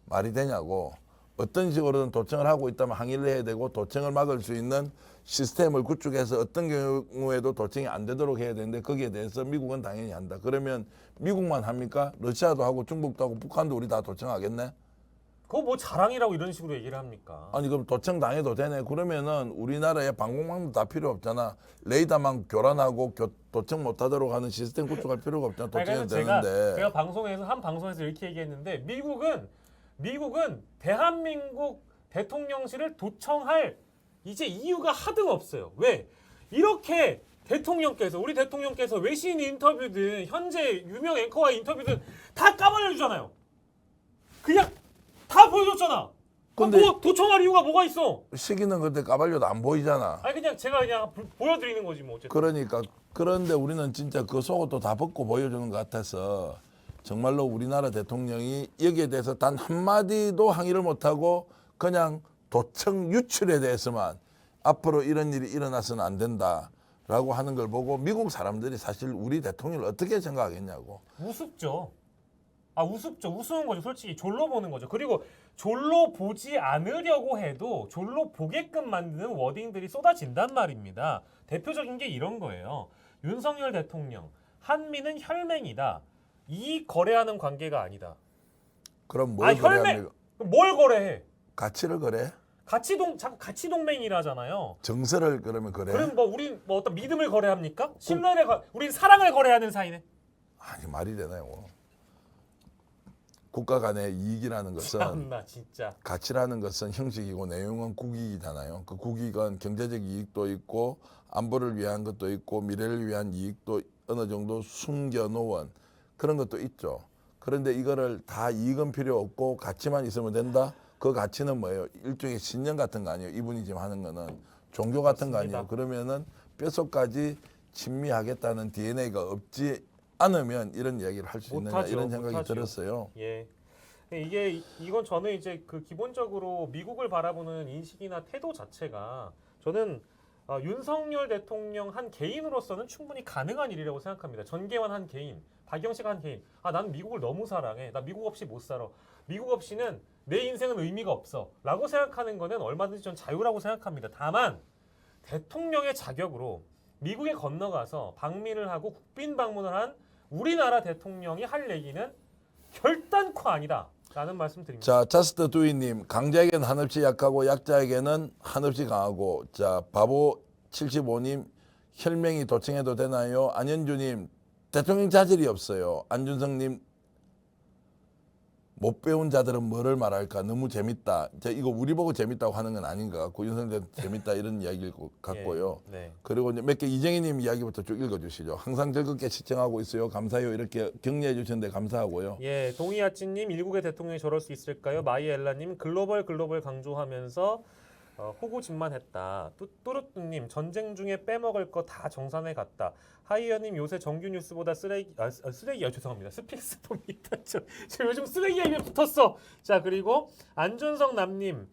말이 되냐고. 어떤 식으로든 도청을 하고 있다면 항의를 해야 되고 도청을 막을 수 있는 시스템을 구축해서 어떤 경우에도 도청이 안 되도록 해야 되는데 거기에 대해서 미국은 당연히 한다. 그러면 미국만 합니까? 러시아도 하고 중국도 하고 북한도 우리 다 도청하겠네? 그거 뭐 자랑이라고 이런 식으로 얘기를 합니까? 아니 그럼 도청 당해도 되네. 그러면은 우리나라에 방공망도 다 필요 없잖아. 레이더만 교란하고 도청 못하도록 하는 시스템 구축할 필요가 없잖아. 도청해도 되는데. 제가 방송에서 한 방송에서 이렇게 얘기했는데 미국은 대한민국 대통령실을 도청할 이제 이유가 하등 없어요. 왜? 이렇게 우리 대통령께서 외신 인터뷰든 현재 유명 앵커와 인터뷰든 다 까발려 주잖아요. 그냥 다 보여줬잖아. 근데 뭐 도청할 이유가 뭐가 있어? 시기는 그때 까발려도 안 보이잖아. 아니 그냥 제가 그냥 보여드리는 거지 뭐 어쨌든. 그러니까 그런데 우리는 진짜 그 속옷도 다 벗고 보여주는 것 같아서 정말로 우리나라 대통령이 여기에 대해서 단 한마디도 항의를 못하고 그냥 도청 유출에 대해서만 앞으로 이런 일이 일어나서는 안 된다라고 하는 걸 보고 미국 사람들이 사실 우리 대통령을 어떻게 생각하겠냐고. 우습죠. 우습죠. 우스운 거죠. 솔직히 졸로 보는 거죠. 그리고 졸로 보지 않으려고 해도 졸로 보게끔 만드는 워딩들이 쏟아진단 말입니다. 대표적인 게 이런 거예요. 윤석열 대통령, 한미는 혈맹이다. 이 거래하는 관계가 아니다. 그럼 뭘 거래합니까? 뭘 거래해? 가치를 거래? 자꾸 가치 동맹이라잖아요. 정서를 그러면 거래? 그럼 뭐 우린 뭐 어떤 믿음을 거래합니까? 우린 사랑을 거래하는 사이네. 아니 말이 되나요? 국가 간의 이익이라는 것은 참나 진짜. 가치라는 것은 형식이고 내용은 국익이잖아요. 그 국익은 경제적 이익도 있고 안보를 위한 것도 있고 미래를 위한 이익도 어느 정도 숨겨놓은 그런 것도 있죠. 그런데 이거를 다 이익은 필요 없고 가치만 있으면 된다? 그 가치는 뭐예요? 일종의 신념 같은 거 아니에요? 이분이 지금 하는 거는 종교 같은 거 아니에요? 그러면은 뼈속까지 친미하겠다는 DNA가 없지 않으면 이런 이야기를 할 수 있느냐 이런 생각이 들었어요. 예. 이건 저는 이제 그 기본적으로 미국을 바라보는 인식이나 태도 자체가 저는 윤석열 대통령 한 개인으로서는 충분히 가능한 일이라고 생각합니다. 전계환 한 개인, 박영식 한 개인. 나는 미국을 너무 사랑해. 나 미국 없이 못 살아. 미국 없이는 내 인생은 의미가 없어. 라고 생각하는 거는 얼마든지 전 자유라고 생각합니다. 다만 대통령의 자격으로 미국에 건너가서 방미를 하고 국빈 방문을 한 우리나라 대통령이 할 얘기는 결단코 아니다. 라는 말씀 드립니다. 자, 자스트 두이님, 강자에게는 한없이 약하고 약자에게는 한없이 강하고. 자, 바보 75님, 혈맹이 도청해도 되나요? 안현주님, 대통령 자질이 없어요. 안준성님, 못 배운 자들은 뭐를 말할까? 너무 재밌다. 이거 우리 보고 재밌다고 하는 건 아닌 것 같고 윤석열 재밌다 이런 이야기일 것 같고요. 예, 네. 그리고 이제 몇 개 이정희님 이야기부터 쭉 읽어주시죠. 항상 즐겁게 시청하고 있어요. 감사해요. 이렇게 격려해 주셨는데 감사하고요. 예, 동의아찌님 일국의 대통령이 저럴 수 있을까요? 마이엘라님 글로벌 강조하면서 호구짓만 했다. 뚜루뚜님 전쟁 중에 빼먹을 거 다 정산해 갔다. 하이어님 요새 정규 뉴스보다 쓰레기야 죄송합니다. 스픽스봅니다. 저 요즘 쓰레기 얘기 붙었어. 자 그리고 안준성 남님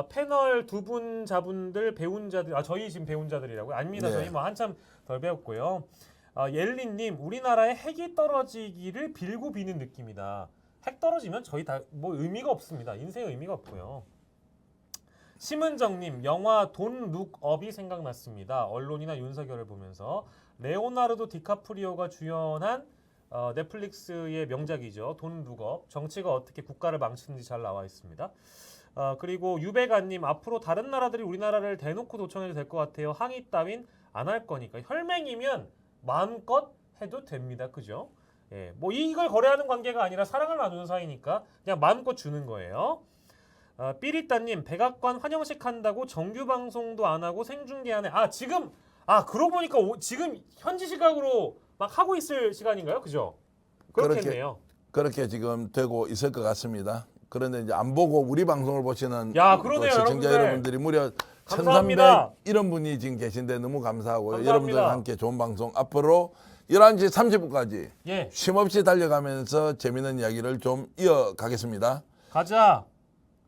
패널 두 분 자분들 배운자들 저희 지금 배운자들이라고요? 아닙니다. 네. 저희 뭐 한참 덜 배웠고요. 옐린님 우리나라에 핵이 떨어지기를 빌고 비는 느낌이다. 핵 떨어지면 저희 다 뭐 의미가 없습니다. 인생에 의미가 없고요. 심은정님 영화 돈 룩업이 생각났습니다. 언론이나 윤석열을 보면서 레오나르도 디카프리오가 주연한 넷플릭스의 명작이죠. 돈 룩업 정치가 어떻게 국가를 망치는지 잘 나와 있습니다. 그리고 유배가님 앞으로 다른 나라들이 우리나라를 대놓고 도청해도 될 것 같아요. 항의 따윈 안 할 거니까 혈맹이면 마음껏 해도 됩니다. 그죠? 예, 뭐 이걸 거래하는 관계가 아니라 사랑을 나누는 사이니까 그냥 마음껏 주는 거예요. 삐리따님 백악관 환영식 한다고 정규 방송도 안 하고 생중계하네. 지금 그러고 보니까 지금 현지 시각으로 막 하고 있을 시간인가요? 그죠? 그렇겠네요. 그렇게 지금 되고 있을 것 같습니다. 그런데 이제 안 보고 우리 방송을 보시는 그러네요, 시청자 여러분들. 여러분들이 무려 감사합니다. 1300 이런 분이 지금 계신데 너무 감사하고요. 감사합니다. 여러분들과 함께 좋은 방송 앞으로 11시 30분까지 예, 쉼없이 달려가면서 재미있는 이야기를 좀 이어가겠습니다. 가자.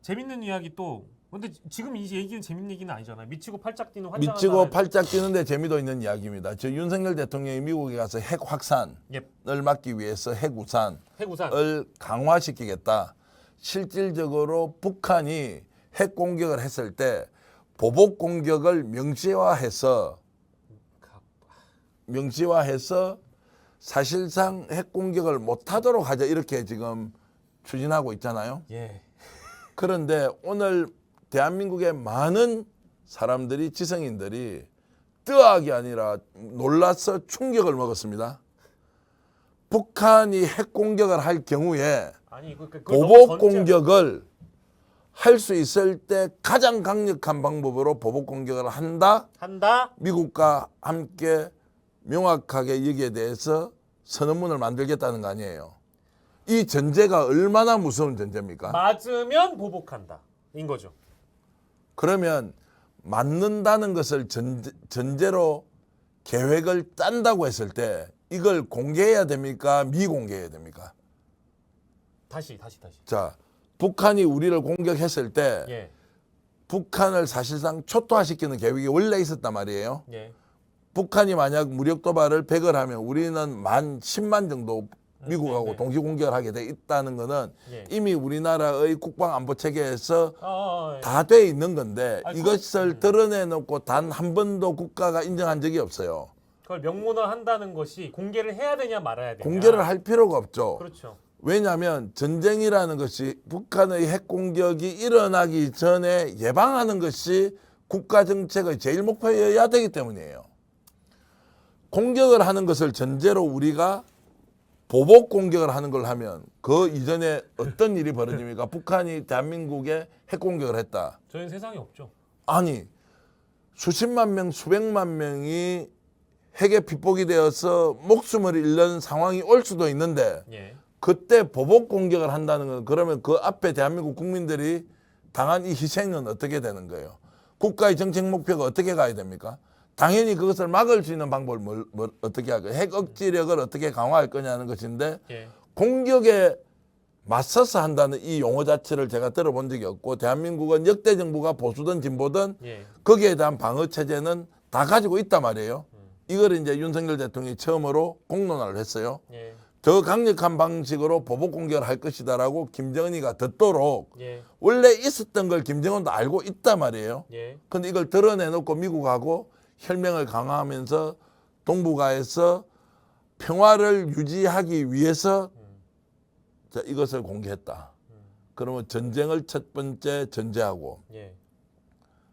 재밌는 이야기 또. 근데 지금 이 얘기는 재밌는 얘기는 아니잖아요. 미치고 팔짝 뛰는 환장한 미치고 사람. 팔짝 뛰는데 재미도 있는 이야기입니다. 저 윤석열 대통령이 미국에 가서 핵 확산을 막기 위해서 핵 우산을 해구산. 강화시키겠다. 실질적으로 북한이 핵 공격을 했을 때 보복 공격을 명시화해서 사실상 핵 공격을 못하도록 하자 이렇게 지금 추진하고 있잖아요. 예. 그런데 오늘 대한민국의 많은 사람들이 지성인들이 뜨악이 아니라 놀라서 충격을 먹었습니다. 북한이 핵 공격을 할 경우에 그걸 보복 너무 공격을 할 수 있을 때 가장 강력한 방법으로 보복 공격을 한다. 미국과 함께 명확하게 여기에 대해서 선언문을 만들겠다는 거 아니에요. 이 전제가 얼마나 무서운 전제입니까? 맞으면 보복한다. 인 거죠. 그러면 맞는다는 것을 전제로 계획을 짠다고 했을 때 이걸 공개해야 됩니까? 미공개해야 됩니까? 다시. 자, 북한이 우리를 공격했을 때 예. 북한을 사실상 초토화시키는 계획이 원래 있었단 말이에요. 예. 북한이 만약 무력 도발을 100을 하면 우리는 10만 정도 미국하고 네. 동시 공격을 하게 돼 있다는 것은 예. 이미 우리나라의 국방 안보 체계에서 예. 다 돼 있는 건데 아니, 이것을 드러내놓고 단 한 번도 국가가 인정한 적이 없어요. 그걸 명문화한다는 것이 공개를 해야 되냐 말아야 되냐. 공개를 할 필요가 없죠. 그렇죠. 왜냐하면 전쟁이라는 것이 북한의 핵 공격이 일어나기 전에 예방하는 것이 국가 정책의 제일 목표여야 되기 때문이에요. 공격을 하는 것을 전제로 우리가 보복 공격을 하는 걸 하면 그 이전에 어떤 일이 벌어집니까? 북한이 대한민국에 핵 공격을 했다. 저희는 세상에 없죠. 아니 수십만 명, 수백만 명이 핵에 빗복이 되어서 목숨을 잃는 상황이 올 수도 있는데 예. 그때 보복 공격을 한다는 건 그러면 그 앞에 대한민국 국민들이 당한 이 희생은 어떻게 되는 거예요? 국가의 정책 목표가 어떻게 가야 됩니까? 당연히 그것을 막을 수 있는 방법을 어떻게 할까요? 핵 억지력을 어떻게 강화할 거냐는 것인데 예. 공격에 맞서서 한다는 이 용어 자체를 제가 들어본 적이 없고 대한민국은 역대 정부가 보수든 진보든 예. 거기에 대한 방어 체제는 다 가지고 있단 말이에요. 이걸 이제 윤석열 대통령이 처음으로 공론화를 했어요. 예. 더 강력한 방식으로 보복 공격을 할 것이다라고 김정은이가 듣도록 예. 원래 있었던 걸 김정은도 알고 있단 말이에요. 예. 근데 이걸 드러내놓고 미국하고 혈맹을 강화하면서 동북아에서 평화를 유지하기 위해서 자, 이것을 공개했다. 그러면 전쟁을 첫 번째 전제하고 예.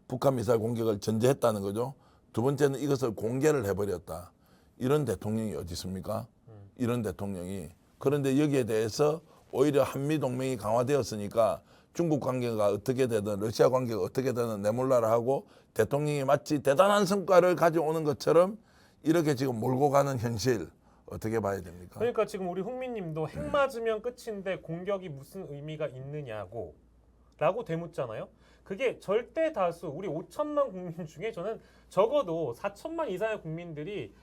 북한 미사일 공격을 전제했다는 거죠. 두 번째는 이것을 공개를 해버렸다. 이런 대통령이 어디 있습니까? 이런 대통령이. 그런데 여기에 대해서 오히려 한미동맹이 강화되었으니까 중국 관계가 어떻게 되든 러시아 관계가 어떻게 되든 내몰라라 하고 대통령이 마치 대단한 성과를 가져오는 것처럼 이렇게 지금 몰고 가는 현실 어떻게 봐야 됩니까? 그러니까 지금 우리 훈민님도 핵 맞으면 끝인데 공격이 무슨 의미가 있느냐고 라고 되묻잖아요. 그게 절대 다수 우리 5천만 국민 중에 저는 적어도 4천만 이상의 국민들이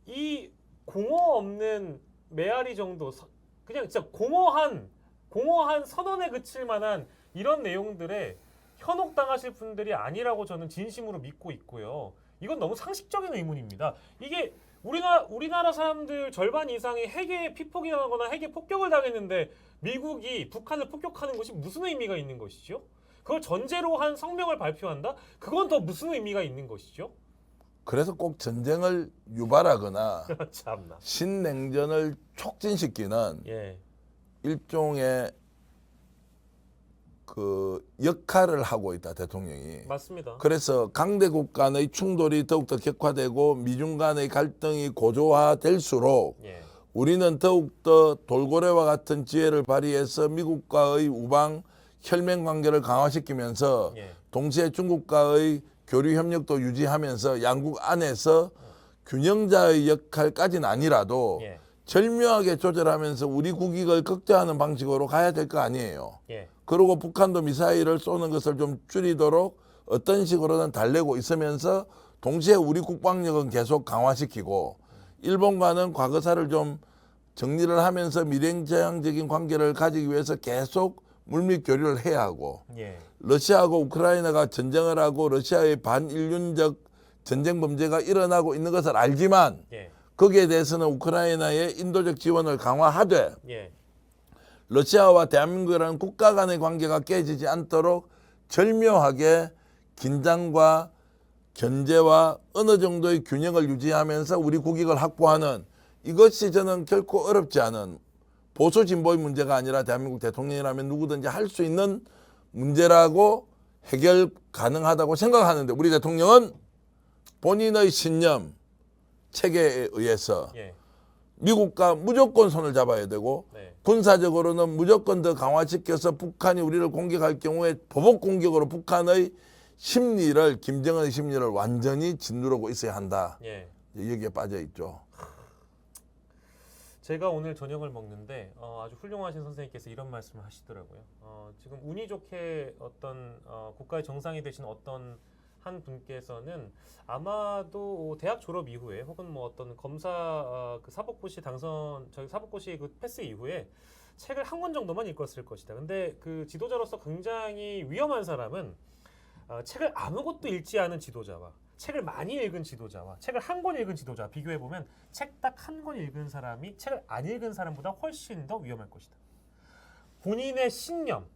이 공허 없는 메아리 정도 그냥 진짜 공허한 선언에 그칠 만한 이런 내용들에 현혹당하실 분들이 아니라고 저는 진심으로 믿고 있고요. 이건 너무 상식적인 의문입니다. 이게 우리나라 사람들 절반 이상이 핵에 피폭이 당하거나 핵에 폭격을 당했는데 미국이 북한을 폭격하는 것이 무슨 의미가 있는 것이죠? 그걸 전제로 한 성명을 발표한다? 그건 더 무슨 의미가 있는 것이죠? 그래서 꼭 전쟁을 유발하거나 참나. 신냉전을 촉진시키는 예. 일종의 그 역할을 하고 있다 대통령이. 맞습니다. 그래서 강대국 간의 충돌이 더욱더 격화되고 미중 간의 갈등이 고조화될수록 예. 우리는 더욱더 돌고래와 같은 지혜를 발휘해서 미국과의 우방 혈맹 관계를 강화시키면서 예. 동시에 중국과의 교류 협력도 유지하면서 양국 안에서 균형자의 역할까지는 아니라도 예. 절묘하게 조절하면서 우리 국익을 극대화하는 방식으로 가야 될 거 아니에요. 예. 그리고 북한도 미사일을 쏘는 것을 좀 줄이도록 어떤 식으로든 달래고 있으면서 동시에 우리 국방력은 계속 강화시키고 일본과는 과거사를 좀 정리를 하면서 미래지향적인 관계를 가지기 위해서 계속 물밑 교류를 해야 하고 예. 러시아하고 우크라이나가 전쟁을 하고 러시아의 반인륜적 전쟁 범죄가 일어나고 있는 것을 알지만 예. 거기에 대해서는 우크라이나의 인도적 지원을 강화하되 예. 러시아와 대한민국이라는 국가 간의 관계가 깨지지 않도록 절묘하게 긴장과 견제와 어느 정도의 균형을 유지하면서 우리 국익을 확보하는 이것이 저는 결코 어렵지 않은 보수 진보의 문제가 아니라 대한민국 대통령이라면 누구든지 할 수 있는 문제라고 해결 가능하다고 생각하는데 우리 대통령은 본인의 신념, 체계에 의해서 예. 미국과 무조건 손을 잡아야 되고 네. 군사적으로는 무조건 더 강화시켜서 북한이 우리를 공격할 경우에 보복 공격으로 북한의 심리를 김정은의 심리를 완전히 짓누르고 있어야 한다. 예. 여기에 빠져 있죠. 제가 오늘 저녁을 먹는데 아주 훌륭하신 선생님께서 이런 말씀을 하시더라고요. 지금 운이 좋게 어떤 국가의 정상이 되신 어떤 한 분께서는 아마도 대학 졸업 이후에 혹은 뭐 어떤 검사 그 사법고시 당선 저희 사법고시 그 패스 이후에 책을 한 권 정도만 읽었을 것이다. 근데 그 지도자로서 굉장히 위험한 사람은 책을 아무것도 읽지 않은 지도자와 책을 많이 읽은 지도자와 책을 한 권 읽은 지도자 비교해 보면 책 딱 한 권 읽은 사람이 책을 안 읽은 사람보다 훨씬 더 위험할 것이다. 본인의 신념,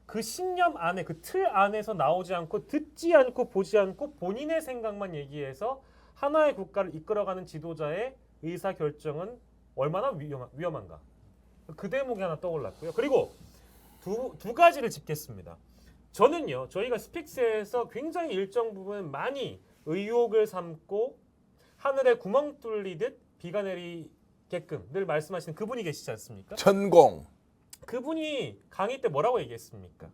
그 신념 안에 그 틀 안에서 나오지 않고 듣지 않고 보지 않고 본인의 생각만 얘기해서 하나의 국가를 이끌어가는 지도자의 의사 결정은 얼마나 위험한가. 그 대목이 하나 떠올랐고요. 그리고 두 가지를 짚겠습니다. 저는요, 저희가 스픽스에서 굉장히 일정 부분 많이 의혹을 삼고 하늘에 구멍 뚫리듯 비가 내리게끔 늘 말씀하시는 그분이 계시지 않습니까? 천공. 그분이 강의 때 뭐라고 얘기했습니까?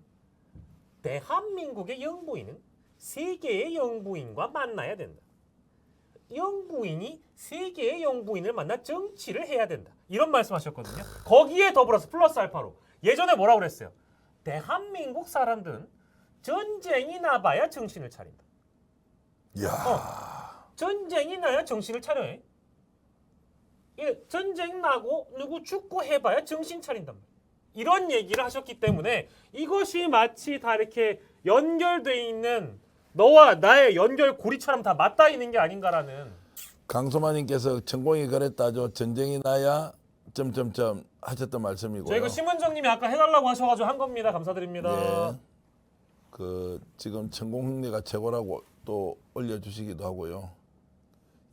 대한민국의 영부인은 세계의 영부인과 만나야 된다. 영부인이 세계의 영부인을 만나 정치를 해야 된다. 이런 말씀하셨거든요. 거기에 더불어서 플러스 알파로 예전에 뭐라고 그랬어요? 대한민국 사람들은 전쟁이 나봐야 정신을 차린다. 이야. 전쟁이 나야 정신을 차려. 전쟁 나고 누구 죽고 해봐야 정신 차린단 말이야. 이런 얘기를 하셨기 때문에 이것이 마치 다 이렇게 연결돼 있는 너와 나의 연결 고리처럼 다 맞닿아 있는 게 아닌가라는. 강소마님께서 천공이 그랬다죠. 전쟁이 나야 점점점 하셨던 말씀이고요. 저 이거 심은정님이 아까 해달라고 하셔가지고 한 겁니다. 감사드립니다. 예. 그 지금 천공 흥리가 최고라고 또 올려주시기도 하고요.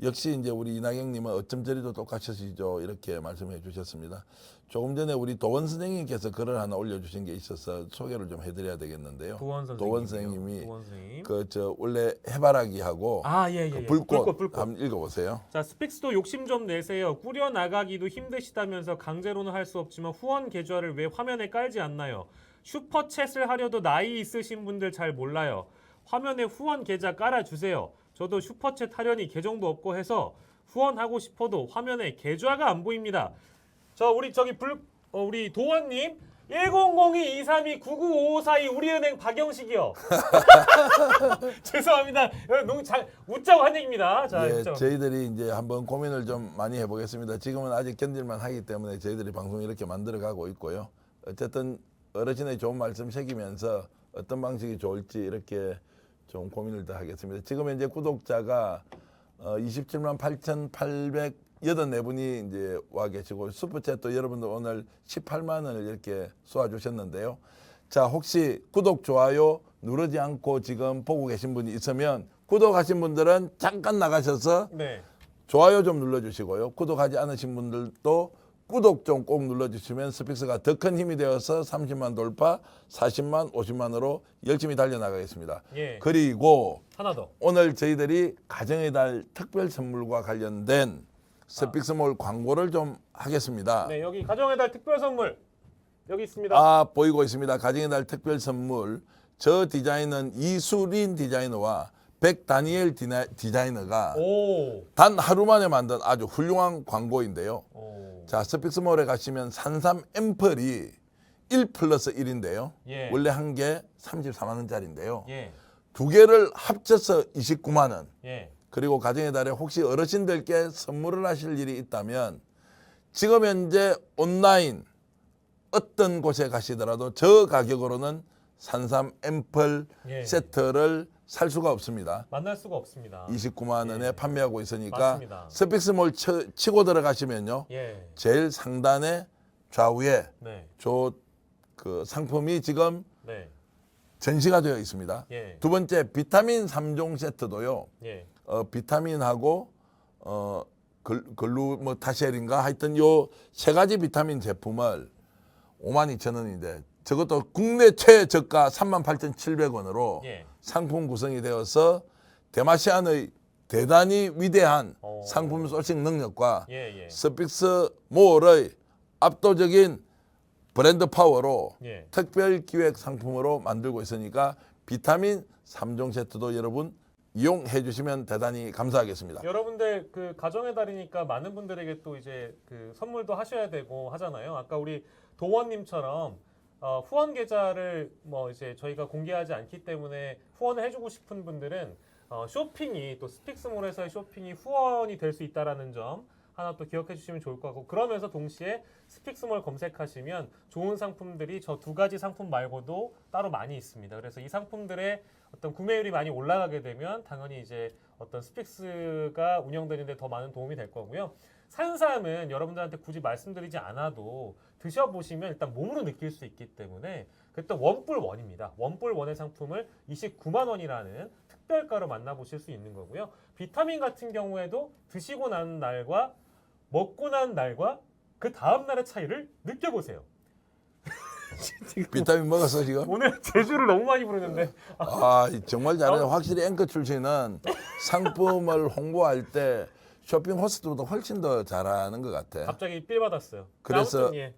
역시 이제 우리 이낙영님은 어쩜 저리도 똑같으시죠 이렇게 말씀해 주셨습니다. 조금 전에 우리 도원 선생님께서 글을 하나 올려주신 게 있어서 소개를 좀 해드려야 되겠는데요. 도원 선생님이 그 저 원래 해바라기하고 그 불꽃 한번 읽어보세요. 자, 스픽스도 욕심 좀 내세요. 꾸려 나가기도 힘드시다면서 강제로는 할 수 없지만 후원 계좌를 왜 화면에 깔지 않나요? 슈퍼챗을 하려도 나이 있으신 분들 잘 몰라요. 화면에 후원 계좌 깔아주세요. 저도 슈퍼챗 하려니 계정도 없고 해서 후원하고 싶어도 화면에 계좌가 안 보입니다. 저 우리 저기 우리 도원님 1002-232-99542 우리은행 박영식이요. 죄송합니다. 너무 잘 웃자고 한 얘기입니다. 자, 예, 저희들이 이제 한번 고민을 좀 많이 해보겠습니다. 지금은 아직 견딜만 하기 때문에 저희들이 방송 이렇게 만들어가고 있고요. 어쨌든 어르신의 좋은 말씀 새기면서 어떤 방식이 좋을지 이렇게 좀 고민을 더 하겠습니다. 지금 현재 구독자가 27만 8,884분이 이제 와 계시고 슈퍼챗도 여러분들 오늘 18만 원을 이렇게 쏘아주셨는데요. 자, 혹시 구독, 좋아요 누르지 않고 지금 보고 계신 분이 있으면 구독하신 분들은 잠깐 나가셔서 좋아요 좀 눌러주시고요. 구독하지 않으신 분들도 구독 좀 꼭 눌러주시면 스픽스가 더 큰 힘이 되어서 30만 돌파, 40만, 50만으로 열심히 달려나가겠습니다. 그리고 하나 더. 오늘 저희들이 가정의 달 특별 선물과 관련된 스픽스몰 광고를 좀 하겠습니다. 네, 여기 가정의 달 특별 선물 여기 있습니다. 아, 보이고 있습니다. 가정의 달 특별 선물. 저 디자인은 이수린 디자이너와 백다니엘 디자이너가 오. 단 하루 만에 만든 아주 훌륭한 광고인데요. 오. 자, 스픽스몰에 가시면 산삼 앰플이 1 플러스 1인데요. 예. 원래 한 개 34만 원짜리인데요. 예. 두 개를 합쳐서 29만 원. 예. 그리고 가정의 달에 혹시 어르신들께 선물을 하실 일이 있다면 지금 현재 온라인 어떤 곳에 가시더라도 저 가격으로는 산삼 앰플 예. 세트를 살 수가 없습니다. 만날 수가 없습니다. 29만 원에 예. 판매하고 있으니까 맞습니다. 스픽스몰 치고 들어가시면요. 예. 제일 상단에 좌우에 네. 그 상품이 지금 네. 전시가 되어 있습니다. 예. 두 번째 비타민 3종 세트도요. 예. 비타민하고 글루 타셀인가 하여튼 요 세 가지 비타민 제품을 52,000원인데 저것도 국내 최저가 38,700원으로 예. 상품 구성이 되어서 데마시안의 대단히 위대한 상품 소싱 능력과 예. 예. 스픽스몰의 압도적인 브랜드 파워로 예. 특별 기획 상품으로 만들고 있으니까 비타민 3종 세트도 여러분 이용해 주시면 대단히 감사하겠습니다. 여러분들 그 가정의 달이니까 많은 분들에게 또 이제 그 선물도 하셔야 되고 하잖아요. 아까 우리 도원님처럼 후원 계좌를 뭐 이제 저희가 공개하지 않기 때문에 후원을 해주고 싶은 분들은 쇼핑이 또 스픽스몰에서의 쇼핑이 후원이 될 수 있다라는 점 하나 또 기억해 주시면 좋을 것 같고 그러면서 동시에 스픽스몰 검색하시면 좋은 상품들이 저 두 가지 상품 말고도 따로 많이 있습니다. 그래서 이 상품들의 어떤 구매율이 많이 올라가게 되면 당연히 이제 어떤 스픽스가 운영되는데 더 많은 도움이 될 거고요. 산삼은 여러분들한테 굳이 말씀드리지 않아도 드셔보시면 일단 몸으로 느낄 수 있기 때문에 그때 원뿔원입니다. 원뿔원의 상품을 29만 원이라는 특별가로 만나보실 수 있는 거고요. 비타민 같은 경우에도 드시고 난 날과 먹고 난 날과 그 다음 날의 차이를 느껴보세요. 비타민 먹었어 지금? 오늘 제주를 너무 많이 부르는데 아 정말 잘해. 확실히 앵커 출신은 상품을 홍보할 때 쇼핑 호스트보다 훨씬 더 잘하는 것 같아. 갑자기 삘 받았어요. 그래서 아무튼, 예.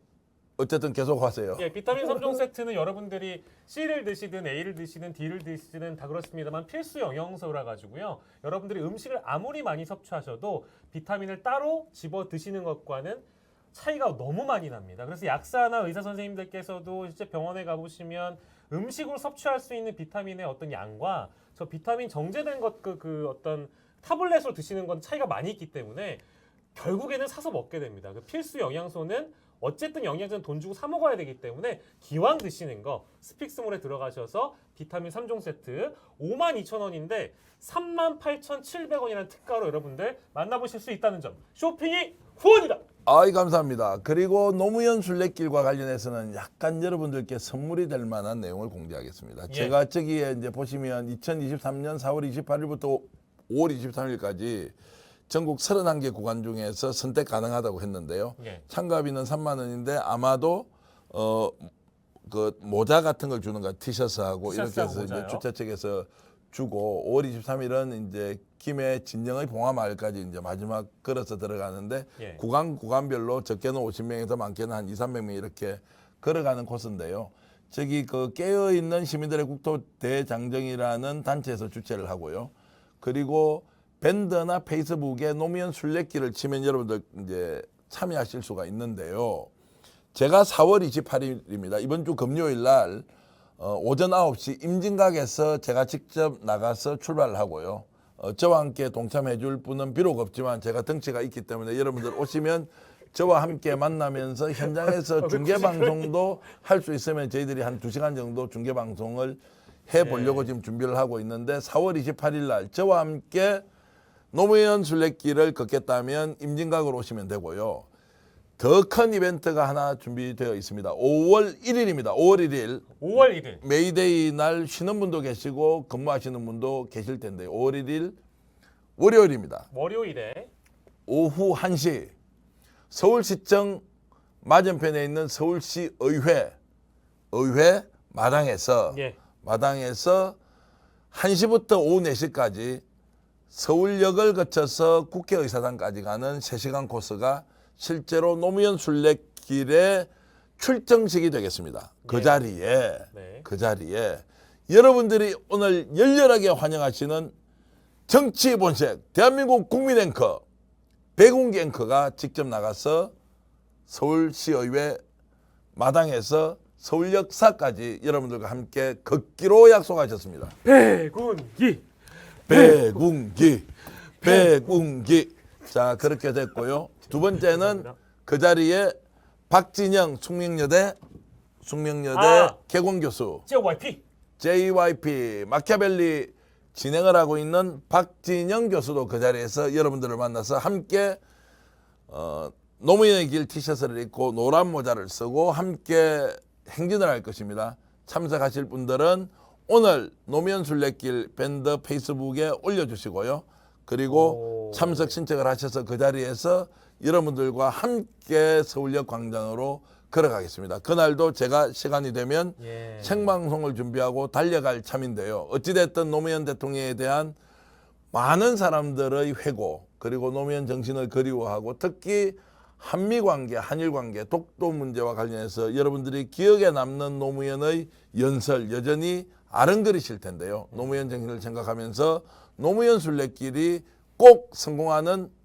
어쨌든 계속 하세요. 예, 비타민 3종 세트는 여러분들이 C를 드시든 A를 드시든 D를 드시든 다 그렇습니다만 필수 영양소라 가지고요. 여러분들이 음식을 아무리 많이 섭취하셔도 비타민을 따로 집어 드시는 것과는 차이가 너무 많이 납니다. 그래서 약사나 의사 선생님들께서도 실제 병원에 가보시면 음식으로 섭취할 수 있는 비타민의 어떤 양과 저 비타민 정제된 것 그 어떤 타블렛으로 드시는 건 차이가 많이 있기 때문에 결국에는 사서 먹게 됩니다. 그 필수 영양소는 어쨌든 영양제는 돈 주고 사 먹어야 되기 때문에 기왕 드시는 거 스픽스몰에 들어가셔서 비타민 3종 세트 52,000원인데 38,700원이라는 특가로 여러분들 만나보실 수 있다는 점. 쇼핑이 후원이다. 아이 감사합니다. 그리고 노무현 순례길과 관련해서는 약간 여러분들께 선물이 될 만한 내용을 공개하겠습니다. 예. 제가 저기에 이제 보시면 2023년 4월 28일부터 5월 23일까지 전국 31개 구간 중에서 선택 가능하다고 했는데요. 예. 참가비는 3만 원인데 아마도 그 모자 같은 걸 주는 거 티셔츠하고 이렇게 해서 이제 모자요? 주최 측에서 주고 5월 23일은 이제 김해 진영의 봉화마을까지 이제 마지막 걸어서 들어가는데 예. 구간별로 적게는 50명에서 많게는 한 200~300명 이렇게 걸어가는 코스인데요. 저기 그 깨어 있는 시민들의 국토 대장정이라는 단체에서 주최를 하고요. 그리고 밴드나 페이스북에 노무현 순례길을 치면 여러분들 이제 참여하실 수가 있는데요. 제가 4월 28일입니다. 이번 주 금요일 날 오전 9시 임진각에서 제가 직접 나가서 출발을 하고요. 저와 함께 동참해 줄 분은 비록 없지만 제가 덩치가 있기 때문에 여러분들 오시면 저와 함께 만나면서 현장에서 중계방송도 할 수 있으면 저희들이 한 2시간 정도 중계방송을 해보려고 지금 준비를 하고 있는데 4월 28일 날 저와 함께 노무현 순례길을 걷겠다면 임진각으로 오시면 되고요. 더 큰 이벤트가 하나 준비되어 있습니다. 5월 1일입니다. 5월 1일. 5월 1일. 메이데이 날 쉬는 분도 계시고 근무하시는 분도 계실 텐데 5월 1일 월요일입니다. 월요일에 오후 1시 서울시청 맞은편에 있는 서울시 의회 마당에서 예. 1시부터 오후 4시까지 서울역을 거쳐서 국회의사당까지 가는 3시간 코스가 실제로 노무현 순례길의 출정식이 되겠습니다. 그 예. 자리에 네. 그 자리에 여러분들이 오늘 열렬하게 환영하시는 정치 본색 대한민국 국민 앵커 백운기 앵커가 직접 나가서 서울시의회 마당에서 서울역사까지 여러분들과 함께 걷기로 약속하셨습니다. 백운기. 백운기. 자, 그렇게 됐고요. 두 번째는 그 자리에 박진영 숙명여대 개공교수 JYP 마키아벨리 진행을 하고 있는 박진영 교수도 그 자리에서 여러분들을 만나서 함께 노무현의 길 티셔츠를 입고 노란 모자를 쓰고 함께 행진을 할 것입니다. 참석하실 분들은 오늘 노무현 순례길 밴드 페이스북에 올려주시고요. 그리고 참석 신청을 하셔서 그 자리에서 여러분들과 함께 서울역 광장으로 걸어가겠습니다. 그날도 제가 시간이 되면 예. 생방송을 준비하고 달려갈 참인데요. 어찌됐든 노무현 대통령에 대한 많은 사람들의 회고 그리고 노무현 정신을 그리워하고 특히 한미관계, 한일관계, 독도 문제와 관련해서 여러분들이 기억에 남는 노무현의 연설 여전히 아른거리실 텐데요. 노무현 정신을 생각하면서 노무현 순례길이 꼭 성공하는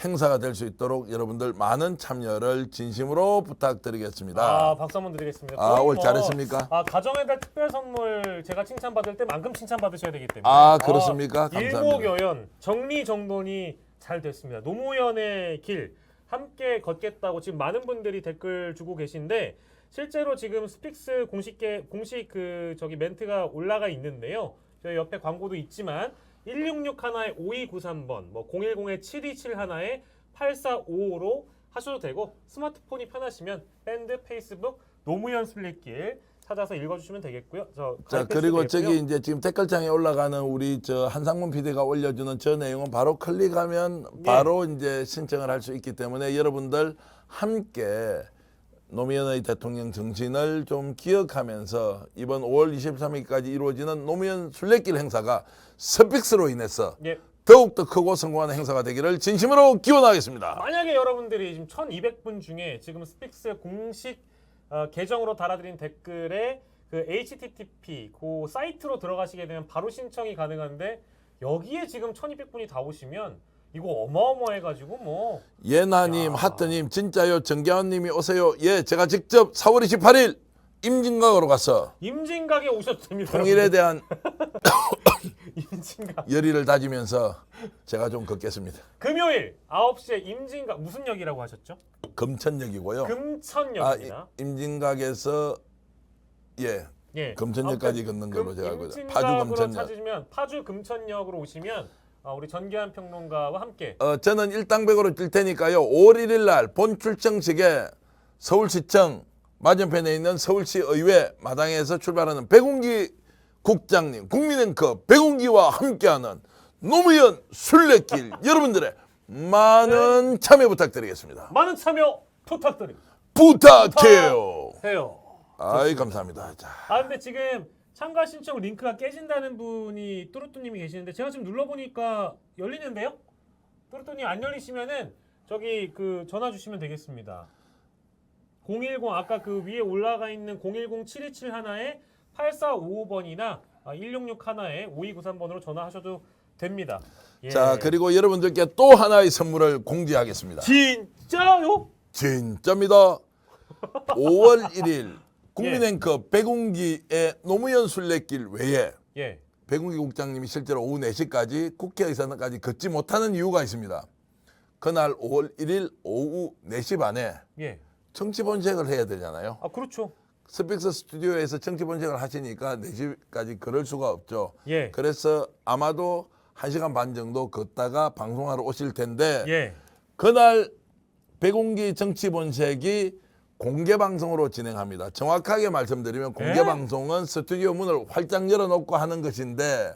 행사가 될 수 있도록 여러분들 많은 참여를 진심으로 부탁드리겠습니다. 박수 한번 드리겠습니다. 오늘 잘했습니까? 가정의 달 특별 선물 제가 칭찬받을 때만큼 칭찬받으셔야 되기 때문에. 그렇습니까? 감사합니다. 일목요연 정리정돈이 잘 됐습니다. 노무현의 길 함께 걷겠다고 지금 많은 분들이 댓글 주고 계신데 실제로 지금 스픽스 공식 멘트가 올라가 있는데요. 저희 옆에 광고도 있지만 166 하나에 5293번, 010에 727 하나에 8455로 하셔도 되고 스마트폰이 편하시면 밴드 페이스북 노무현 순례길 찾아서 읽어주시면 되겠고요. 자 그리고 저기 이제 지금 댓글창에 올라가는 우리 한상문 PD가 올려주는 저 내용은 바로 클릭하면 바로 이제 신청을 할 수 있기 때문에 여러분들 함께 노무현의 대통령 정신을 좀 기억하면서 이번 5월 23일까지 이루어지는 노무현 순례길 행사가 스픽스로 인해서 더욱더 크고 성공하는 행사가 되기를 진심으로 기원하겠습니다. 만약에 여러분들이 지금 1200분 중에 지금 스픽스 공식 계정으로 달아드린 댓글에 그 HTTP 그 사이트로 들어가시게 되면 바로 신청이 가능한데 여기에 지금 1200분이 다 오시면 이거 어마어마해가지고 예나님, 하트님, 진짜요, 정겨환님이 오세요. 예, 제가 직접 4월 28일 임진각으로 가서 임진각에 오셔도 됩니다. 통일에 대한 임진각 열의를 다지면서 제가 좀 걷겠습니다. 금요일 9시에 임진각 무슨 역이라고 하셨죠? 금천역이고요. 금천역입니다. 임진각에서 금천역까지 걷는 걸로 제가 알고 있습니다. 파주 금천역. 찾으시면 파주 금천역으로 오시면 우리 전기한 평론가와 함께 저는 일당백으로 뛸 테니까요. 5월 1일 날 본 출정식에 서울시청 맞은편에 있는 서울시의회 마당에서 출발하는 백운기 국장님, 국민앵커 백운기와 함께하는 노무현 순례길 여러분들의 많은 참여 부탁드리겠습니다. 많은 참여 부탁드립니다. 부탁해요. 해요. 감사합니다. 자. 근데 지금 참가 신청 링크가 깨진다는 분이 뚜루뚜님이 계시는데 제가 지금 눌러보니까 열리는데요? 뚜루뚜님 안 열리시면은 저기 전화 주시면 되겠습니다. 010 아까 그 위에 올라가 있는 010-727 하나에 8455번이나 166 하나에 5293번으로 전화하셔도 됩니다. 자 그리고 여러분들께 또 하나의 선물을 공지하겠습니다. 진짜요? 진짜입니다. 5월 1일 국민앵커 백운기의 노무현 순례길 외에 백운기 국장님이 실제로 오후 4시까지 국회의사당까지 걷지 못하는 이유가 있습니다. 그날 5월 1일 오후 4시 반에 정치 본색을 해야 되잖아요. 그렇죠. 스픽스 스튜디오에서 정치 본색을 하시니까 4시까지 그럴 수가 없죠. 그래서 아마도 1시간 반 정도 걷다가 방송하러 오실 텐데 그날 백운기 정치 본색이 공개 방송으로 진행합니다. 정확하게 말씀드리면 공개 방송은 스튜디오 문을 활짝 열어놓고 하는 것인데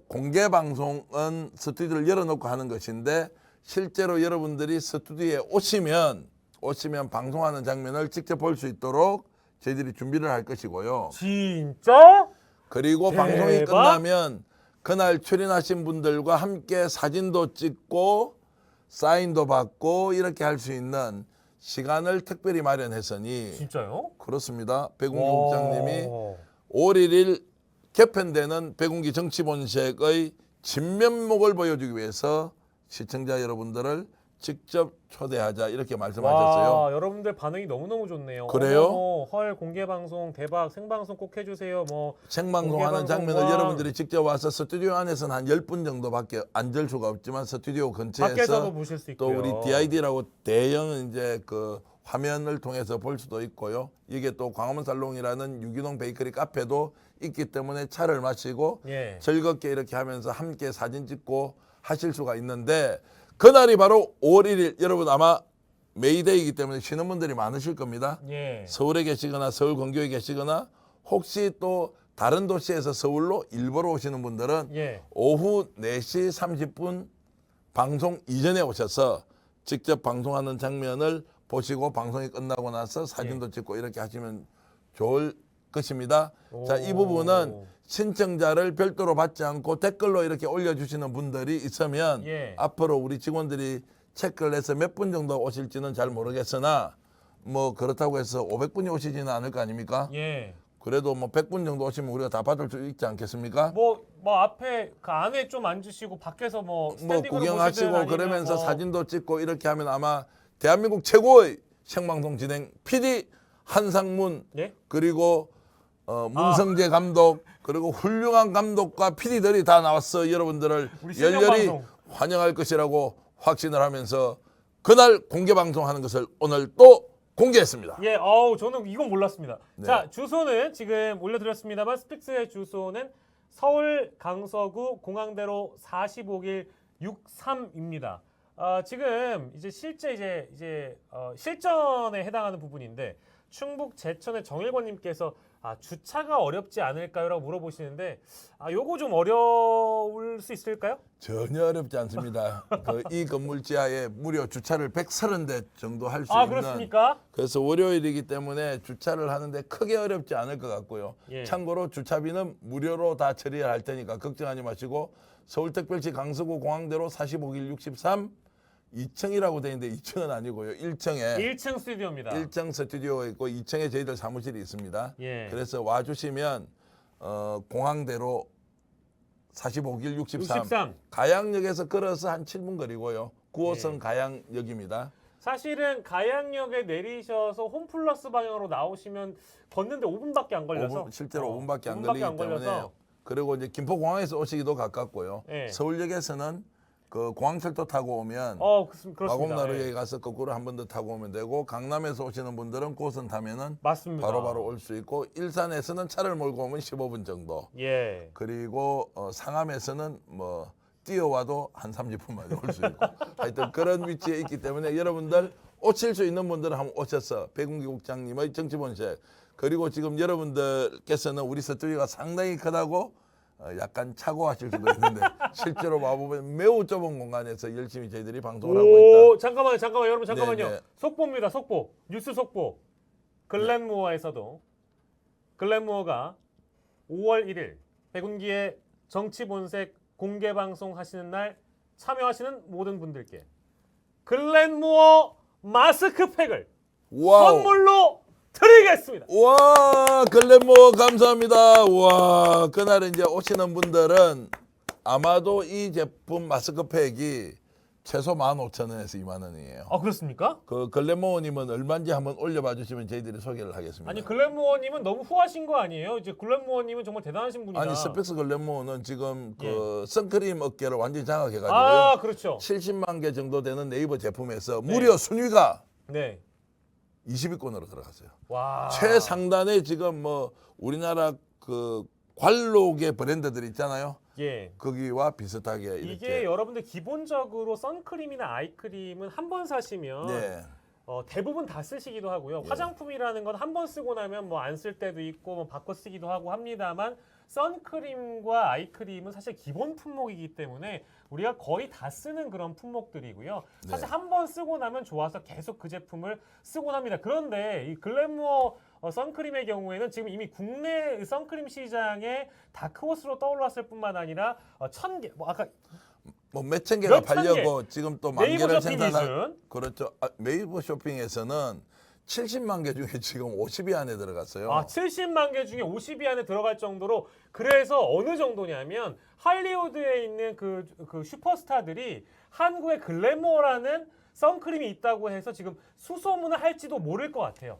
공개 방송은 스튜디오를 열어놓고 하는 것인데 실제로 여러분들이 스튜디오에 오시면 방송하는 장면을 직접 볼 수 있도록 저희들이 준비를 할 것이고요. 진짜? 그리고 대박? 방송이 끝나면 그날 출연하신 분들과 함께 사진도 찍고 사인도 받고 이렇게 할 수 있는 시간을 특별히 마련했으니 진짜요? 그렇습니다. 백운기 국장님이 5월 1일 개편되는 백운기 정치본색의 진면목을 보여주기 위해서 시청자 여러분들을 직접 초대하자 이렇게 말씀하셨어요. 와, 여러분들 반응이 너무너무 좋네요. 그래요? 어머, 헐 공개 방송 대박 생방송 꼭 해주세요. 뭐 생방송하는 공개방송, 장면을 와. 여러분들이 직접 와서 스튜디오 안에서는 한 10분 정도밖에 앉을 수가 없지만 스튜디오 근처에서 밖에서도 보실 수 또 있고요. 우리 DID라고 대형 이제 그 화면을 통해서 볼 수도 있고요. 이게 또 광화문 살롱이라는 유기농 베이커리 카페도 있기 때문에 차를 마시고 예. 즐겁게 이렇게 하면서 함께 사진 찍고 하실 수가 있는데 그날이 바로 5월 1일 여러분 아마 메이데이이기 때문에 쉬는 분들이 많으실 겁니다. 예. 서울에 계시거나 서울 근교에 계시거나 혹시 또 다른 도시에서 서울로 일보러 오시는 분들은 예. 오후 4시 30분 방송 이전에 오셔서 직접 방송하는 장면을 보시고 방송이 끝나고 나서 사진도 찍고 이렇게 하시면 좋을 것입니다. 자, 이 부분은 신청자를 별도로 받지 않고 댓글로 이렇게 올려주시는 분들이 있으면 예. 앞으로 우리 직원들이 체크를 해서 몇 분 정도 오실지는 잘 모르겠으나 뭐 그렇다고 해서 500분이 오시지는 않을 거 아닙니까? 예. 그래도 뭐 100분 정도 오시면 우리가 다 받을 수 있지 않겠습니까? 뭐 앞에 그 안에 좀 앉으시고 밖에서 뭐 뭐 스탠딩으로 구경하시고 보시든 아니면 그러면서 뭐 사진도 찍고 이렇게 하면 아마 대한민국 최고의 생방송 진행 PD 한상문 예? 그리고 문성재 감독 그리고 훌륭한 감독과 PD들이 다 나왔어 여러분들을 우리 열렬히 신명방송. 환영할 것이라고 확신을 하면서 그날 공개 방송하는 것을 오늘 또 공개했습니다. 예, 저는 이건 몰랐습니다. 네. 자, 주소는 지금 올려드렸습니다만 스픽스의 주소는 서울 강서구 공항대로 45길 63입니다. 지금 이제 실제 실전에 해당하는 부분인데 충북 제천의 정일권님께서 주차가 어렵지 않을까요라고 물어보시는데 요거 좀 어려울 수 있을까요? 전혀 어렵지 않습니다. 이 건물 지하에 무려 주차를 130대 정도 할 수 있는 그렇습니까? 그래서 월요일이기 때문에 주차를 하는데 크게 어렵지 않을 것 같고요. 예. 참고로 주차비는 무료로 다 처리할 테니까 걱정하지 마시고 서울특별시 강서구 공항대로 45길 63 2층이라고 되어 있는데 2층은 아니고요. 1층에 1층 스튜디오입니다. 1층 스튜디오가 있고 2층에 저희들 사무실이 있습니다. 예. 그래서 와주시면 공항대로 45길 63 가양역에서 걸어서 한 7분 거리고요. 9호선 예. 가양역입니다. 사실은 가양역에 내리셔서 홈플러스 방향으로 나오시면 걷는데 5분밖에 안 걸려서 5분, 실제로 5분밖에 안 5분밖에 걸리기 안 때문에 걸려서. 그리고 이제 김포공항에서 오시기도 가깝고요. 예. 서울역에서는 그 공항철도 타고 오면 그렇습니다. 마곡나루역에 예. 가서 거꾸로 한 번 더 타고 오면 되고 강남에서 오시는 분들은 고선 타면은 맞습니다. 바로바로 올 수 있고 일산에서는 차를 몰고 오면 15분 정도. 예. 그리고 상암에서는 뭐 뛰어와도 한 30분 만에 올 수 있고 하여튼 그런 위치에 있기 때문에 여러분들 오실 수 있는 분들은 한번 오셔서 백운기 국장님의 정치본색 그리고 지금 여러분들께서는 우리 스튜디오가 상당히 크다고 약간 착오하실 수도 있는데 실제로 와보면 매우 좁은 공간에서 열심히 저희들이 방송을 하고 있다. 잠깐만요. 여러분 잠깐만요. 네. 속보입니다. 속보. 뉴스 속보. 글렌무어에서도 글렌무어가 5월 1일 백운기의 정치본색 공개 방송 하시는 날 참여하시는 모든 분들께 글렌무어 마스크팩을 와우. 선물로 드리겠습니다. 와, 글램모 감사합니다. 와, 그날 이제 오시는 분들은 아마도 이 제품 마스크팩이 최소 15,000원에서 2만 원이에요. 그렇습니까? 그 글램모님은 얼마인지 한번 올려봐 주시면 저희들이 소개를 하겠습니다. 아니 글렌무어님은 너무 후하신 거 아니에요? 이제 글렌무어님은 정말 대단하신 분이다. 아니 스펙스 글램모는 지금 그 선크림 업계를 완전히 장악해가지고요. 그렇죠. 70만 개 정도 되는 네이버 제품에서 무려 순위가 네. 20위권으로 들어갔어요. 와. 최상단에 지금 뭐 우리나라 그 관록의 브랜드들 있잖아요. 예. 거기와 비슷하게 이게 이렇게. 여러분들 기본적으로 선크림이나 아이크림은 한 번 사시면 네. 대부분 다 쓰시기도 하고요. 예. 화장품이라는 건 한 번 쓰고 나면 뭐 안 쓸 때도 있고 뭐 바꿔 쓰기도 하고 합니다만 선크림과 아이크림은 사실 기본 품목이기 때문에 우리가 거의 다 쓰는 그런 품목들이고요. 사실 네. 한 번 쓰고 나면 좋아서 계속 그 제품을 쓰곤 합니다. 그런데 이 글램무어 선크림의 경우에는 지금 이미 국내 선크림 시장에 다크호스로 떠올랐을 뿐만 아니라 1,000개, 뭐 아까 뭐 몇천 개가 몇천 팔려고 지금 또 만 네이버 개를 쇼핑 생산할 기준. 그렇죠. 네이버 쇼핑에서는 70만 개 중에 지금 50위 안에 들어갔어요. 70만 개 중에 50위 안에 들어갈 정도로 그래서 어느 정도냐면 할리우드에 있는 그 슈퍼스타들이 한국에 글래모어라는 선크림이 있다고 해서 지금 수소문을 할지도 모를 것 같아요.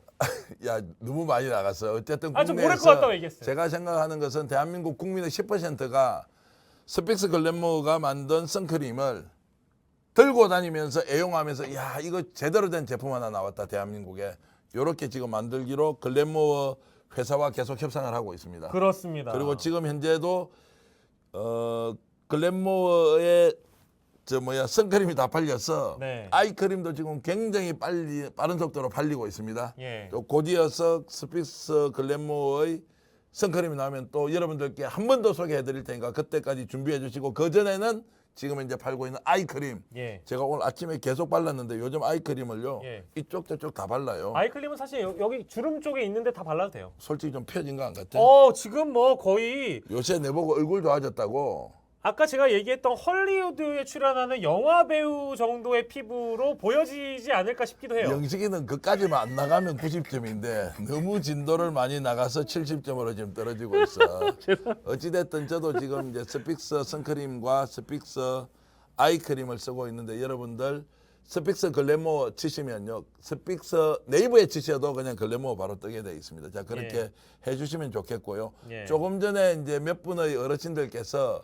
야, 너무 많이 나갔어요. 어쨌든 좀 모를 것 국내에서 같다고 얘기했어요. 제가 생각하는 것은 대한민국 국민의 10%가 스픽스 글래모어가 만든 선크림을 들고 다니면서 애용하면서 야, 이거 제대로 된 제품 하나 나왔다 대한민국에. 이렇게 지금 만들기로 글래모어 회사와 계속 협상을 하고 있습니다. 그렇습니다. 그리고 지금 현재도 글래모어의 선크림이 다 팔려서 네. 아이크림도 지금 굉장히 빠른 속도로 팔리고 있습니다. 예. 또 곧이어서 스픽스 글래모어의 선크림이 나오면 또 여러분들께 한 번 더 소개해 드릴 테니까 그때까지 준비해 주시고 그 전에는 지금 이제 팔고 있는 아이크림. 예. 제가 오늘 아침에 계속 발랐는데 요즘 아이크림을요. 예. 이쪽 저쪽 다 발라요. 아이클림은 사실 여기 주름 쪽에 있는데 다 발라도 돼요. 솔직히 좀 펴진 거 안 같아? 지금 뭐 거의 요새 내보고 얼굴 좋아졌다고. 아까 제가 얘기했던 헐리우드에 출연하는 영화 배우 정도의 피부로 보여지지 않을까 싶기도 해요. 영식이는 그까지만 안 나가면 90점인데 너무 진도를 많이 나가서 70점으로 지금 떨어지고 있어. 어찌됐든 저도 지금 이제 스픽스 선크림과 스픽스 아이크림을 쓰고 있는데 여러분들 스픽스 글래모어 치시면요. 스픽스 네이버에 치셔도 그냥 글래모어 바로 뜨게 돼 있습니다. 자, 그렇게 해주시면 좋겠고요. 예. 조금 전에 이제 몇 분의 어르신들께서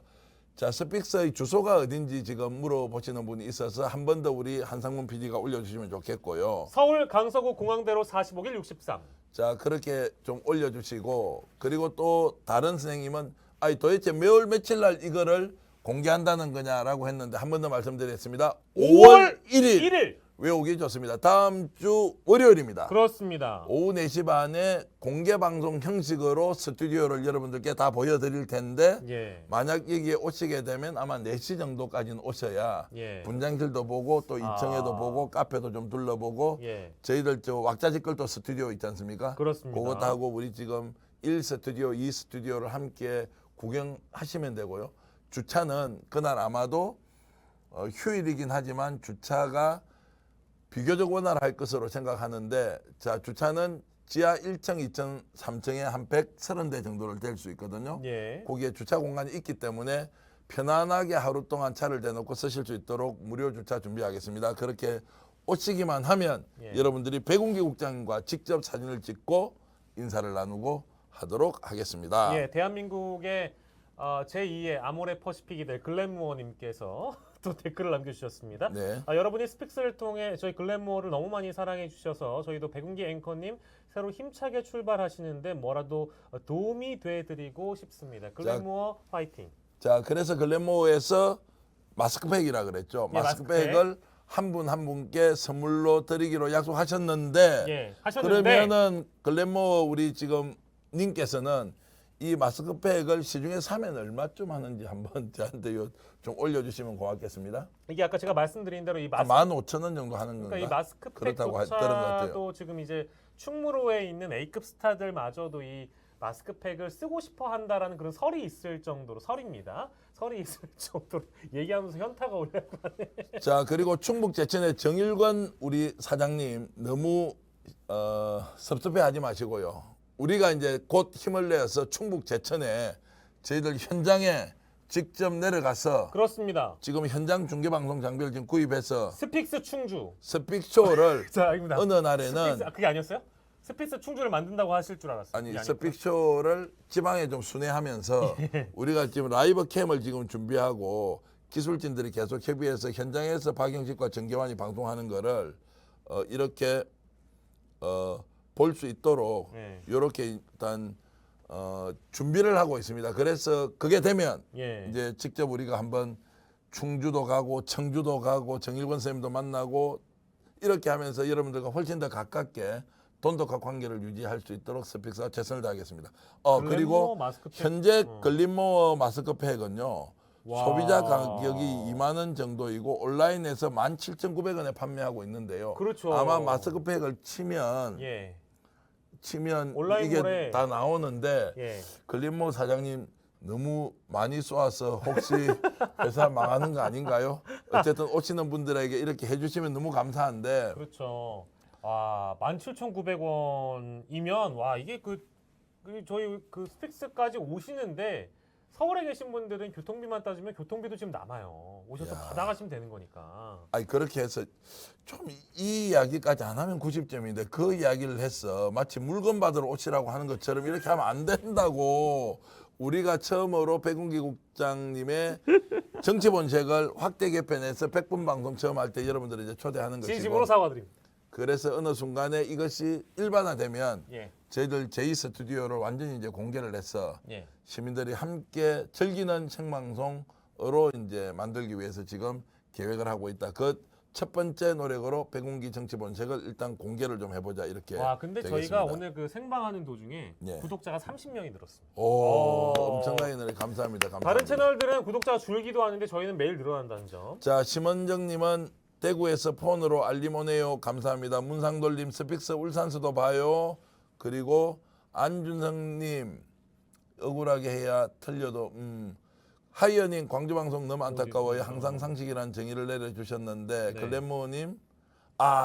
자, 스픽스의 주소가 어딘지 지금 물어보시는 분이 있어서 한 번 더 우리 한상문 PD가 올려주시면 좋겠고요. 서울 강서구 공항대로 45길 63. 자, 그렇게 좀 올려주시고 그리고 또 다른 선생님은 아니 도대체 매월 며칠 날 이거를 공개한다는 거냐라고 했는데 한 번 더 말씀드리겠습니다. 5월 1일 외우기 좋습니다. 다음 주 월요일입니다. 그렇습니다. 오후 4시 반에 공개 방송 형식으로 스튜디오를 여러분들께 다 보여드릴 텐데 예. 만약 여기에 오시게 되면 아마 4시 정도까지는 오셔야 예. 분장실도 보고 또 2층에도 보고 카페도 좀 둘러보고 예. 저희들 저 왁자지껄 또 스튜디오 있지 않습니까? 그렇습니다. 그것도 하고 우리 지금 1스튜디오, 2스튜디오를 함께 구경하시면 되고요. 주차는 그날 아마도 휴일이긴 하지만 주차가 비교적 원활할 것으로 생각하는데 자, 주차는 지하 1층, 2층, 3층에 한 130대 정도를 될 수 있거든요. 예. 거기에 주차 공간이 있기 때문에 편안하게 하루 동안 차를 대놓고 쓰실 수 있도록 무료 주차 준비하겠습니다. 그렇게 오시기만 하면 예. 여러분들이 백운기 국장과 직접 사진을 찍고 인사를 나누고 하도록 하겠습니다. 예, 대한민국의 제2의 아모레 퍼시픽이 될 글램모어님께서 또 댓글을 남겨주셨습니다. 네. 여러분이 스픽스를 통해 저희 글램모어를 너무 많이 사랑해 주셔서 저희도 백운기 앵커님 새로 힘차게 출발하시는데 뭐라도 도움이 되드리고 싶습니다. 글램모어 파이팅. 자, 그래서 글래모어에서 마스크팩이라 그랬죠. 예, 마스크팩을 한 분 한 분께 선물로 드리기로 약속하셨는데 예, 하셨는데 그러면은 글래모어 우리 지금 님께서는 이 마스크팩을 시중에 사면 얼마쯤 하는지 한번 저한테 좀 올려주시면 고맙겠습니다. 이게 아까 제가 말씀드린 대로 이 15,000원 정도 하는 건가? 그러니까 이 마스크팩 그렇다고 했던 것 같아요. 조차도 지금 이제 충무로에 있는 A급 스타들마저도 이 마스크팩을 쓰고 싶어 한다라는 그런 설이 있을 정도로 설입니다. 설이 있을 정도로 얘기하면서 현타가 오려고 하네. 자, 그리고 충북 제천의 정일권 우리 사장님 너무 섭섭해하지 마시고요. 우리가 이제 곧 힘을 내어서 충북 제천에 저희들 현장에 직접 내려가서 그렇습니다. 지금 현장 중계 방송 장비를 지금 구입해서 스픽스 충주. 스픽쇼를 자, 이겁니다. 어느 날에는 그게 아니었어요? 스픽스 충주를 만든다고 하실 줄 알았어요. 아니 그게 아니었구나. 스픽쇼를 지방에 좀 순회하면서 우리가 지금 라이브 캠을 지금 준비하고 기술진들이 계속 협의해서 현장에서 박영식과 정계환이 방송하는 거를 이렇게 볼 수 있도록 네. 이렇게 일단 준비를 하고 있습니다. 그래서 그게 되면 예. 이제 직접 우리가 한번 충주도 가고 청주도 가고 정일권 선생님도 만나고 이렇게 하면서 여러분들과 훨씬 더 가깝게 돈독한 관계를 유지할 수 있도록 스픽스가 최선을 다하겠습니다. 그리고 마스크팩. 현재 글린모어 마스크팩은요. 와. 소비자 가격이 2만 원 정도이고 온라인에서 17,900원에 판매하고 있는데요. 그렇죠. 아마 마스크팩을 치면 예. 치면 온라인몰에 이게 다 나오는데 예. 글린모 사장님 너무 많이 쏘아서 혹시 회사 망하는 거 아닌가요? 어쨌든 오시는 분들에게 이렇게 해주시면 너무 감사한데 그렇죠. 와, 17,900원이면 와 이게 저희 그 스픽스까지 오시는데 서울에 계신 분들은 교통비만 따지면 교통비도 지금 남아요. 오셔서 야. 받아가시면 되는 거니까. 아니 그렇게 해서 좀 이 이야기까지 안 하면 90점인데 그 이야기를 했어. 마치 물건 받으러 오시라고 하는 것처럼 이렇게 하면 안 된다고. 우리가 처음으로 백운기 국장님의 정치본색을 확대 개편해서 100분 방송 처음 할 때 여러분들을 이제 초대하는 진심으로 것이고 사과드립니다. 그래서 어느 순간에 이것이 일반화되면 예. 저희들 제2 스튜디오를 완전히 이제 공개를 해서 예. 시민들이 함께 즐기는 생방송으로 이제 만들기 위해서 지금 계획을 하고 있다. 그 첫 번째 노력으로 백운기 정치본색을 일단 공개를 좀 해보자 이렇게. 와, 근데 되겠습니다. 저희가 오늘 그 생방하는 도중에 예. 구독자가 30명이 늘었습니다. 오, 엄청나게 노래 감사합니다. 감사합니다. 다른 채널들은 구독자가 줄기도 하는데 저희는 매일 늘어난다는 점. 자, 심원정님은 대구에서 폰으로 알림 오네요. 감사합니다. 문상돌님 스픽스 울산서도 봐요. 그리고 안준성님 억울하게 해야 틀려도 하이어님 광주방송 너무 안타까워요. 항상 상식이란 정의를 내려주셨는데 네. 글래머님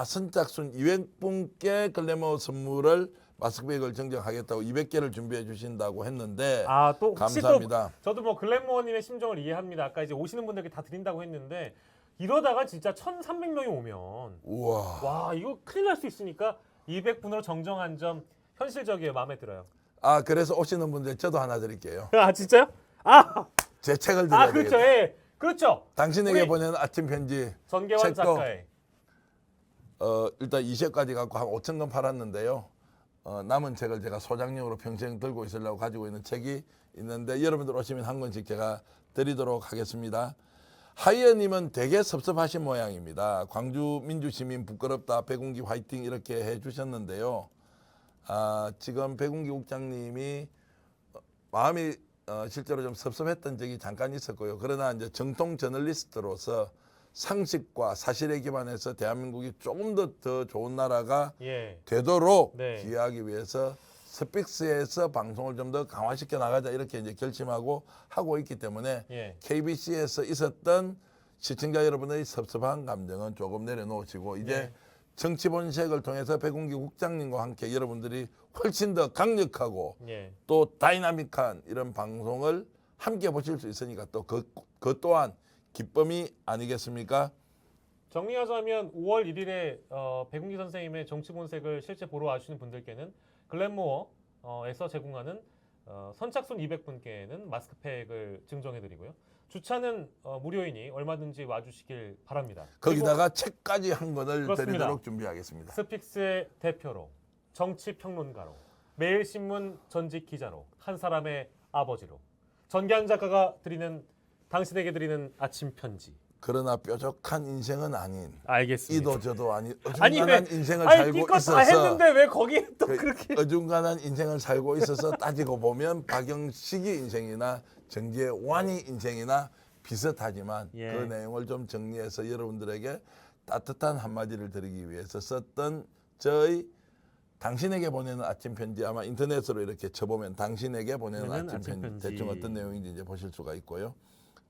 선착순 200분께 글래머 선물을 마스크팩을 증정하겠다고 200개를 준비해 주신다고 했는데 아, 또 혹시 감사합니다. 또 저도 뭐 글램모어님의 심정을 이해합니다. 아까 이제 오시는 분들께 다 드린다고 했는데 이러다가 진짜 1,300명이 오면 우와. 와 이거 큰일 날 수 있으니까 200분으로 정정한 점 현실적이에요. 마음에 들어요. 그래서 오시는 분들 저도 하나 드릴게요. 아 진짜요? 아, 제 책을 드려야 그렇죠. 되겠다. 예. 그렇죠. 당신에게 우리 보내는 아침 편지. 전계환 책도 작가의 일단 20권까지 갖고 한 5,000권 팔았는데요. 남은 책을 제가 소장용으로 평생 들고 있으려고 가지고 있는 책이 있는데 여러분들 오시면 한 권씩 제가 드리도록 하겠습니다. 하이어님은 되게 섭섭하신 모양입니다. 광주 민주시민 부끄럽다 백운기 화이팅 이렇게 해주셨는데요. 지금 백운기 국장님이 마음이 실제로 좀 섭섭했던 적이 잠깐 있었고요. 그러나 이제 정통 저널리스트로서 상식과 사실에 기반해서 대한민국이 조금 더 좋은 나라가 예. 되도록 네. 기여하기 위해서 스픽스에서 방송을 좀 더 강화시켜 나가자 이렇게 이제 결심하고 하고 있기 때문에 예. KBC에서 있었던 시청자 여러분의 섭섭한 감정은 조금 내려놓으시고 이제 예. 정치본색을 통해서 백운기 국장님과 함께 여러분들이 훨씬 더 강력하고 예. 또 다이나믹한 이런 방송을 함께 보실 수 있으니까 또 그 또한 기쁨이 아니겠습니까? 정리하자면 5월 1일에 백운기 선생님의 정치본색을 실제 보러 와주시는 분들께는 글램모어에서 제공하는 선착순 200분께는 마스크팩을 증정해드리고요. 주차는 무료이니 얼마든지 와주시길 바랍니다. 거기다가 책까지 한 권을 그렇습니다. 드리도록 준비하겠습니다. 스픽스의 대표로, 정치평론가로, 매일신문 전직 기자로, 한 사람의 아버지로 전계환 작가가 당신에게 드리는 아침 편지. 그러나 뾰족한 인생은 아닌 알겠습니다. 이도 저도 아닌 아니 어중간한 왜 인생을 아니 살고 기껏 다 있어서 했는데 왜 거기에 또 그렇게 어중간한 인생을 살고 있어서 따지고 보면 박영식이 인생이나 정계환이 인생이나 비슷하지만 예. 그 내용을 좀 정리해서 여러분들에게 따뜻한 한마디를 드리기 위해서 썼던 저희 당신에게 보내는 아침 편지 아마 인터넷으로 이렇게 쳐보면 당신에게 보내는 아침 편지 대충 어떤 내용인지 이제 보실 수가 있고요.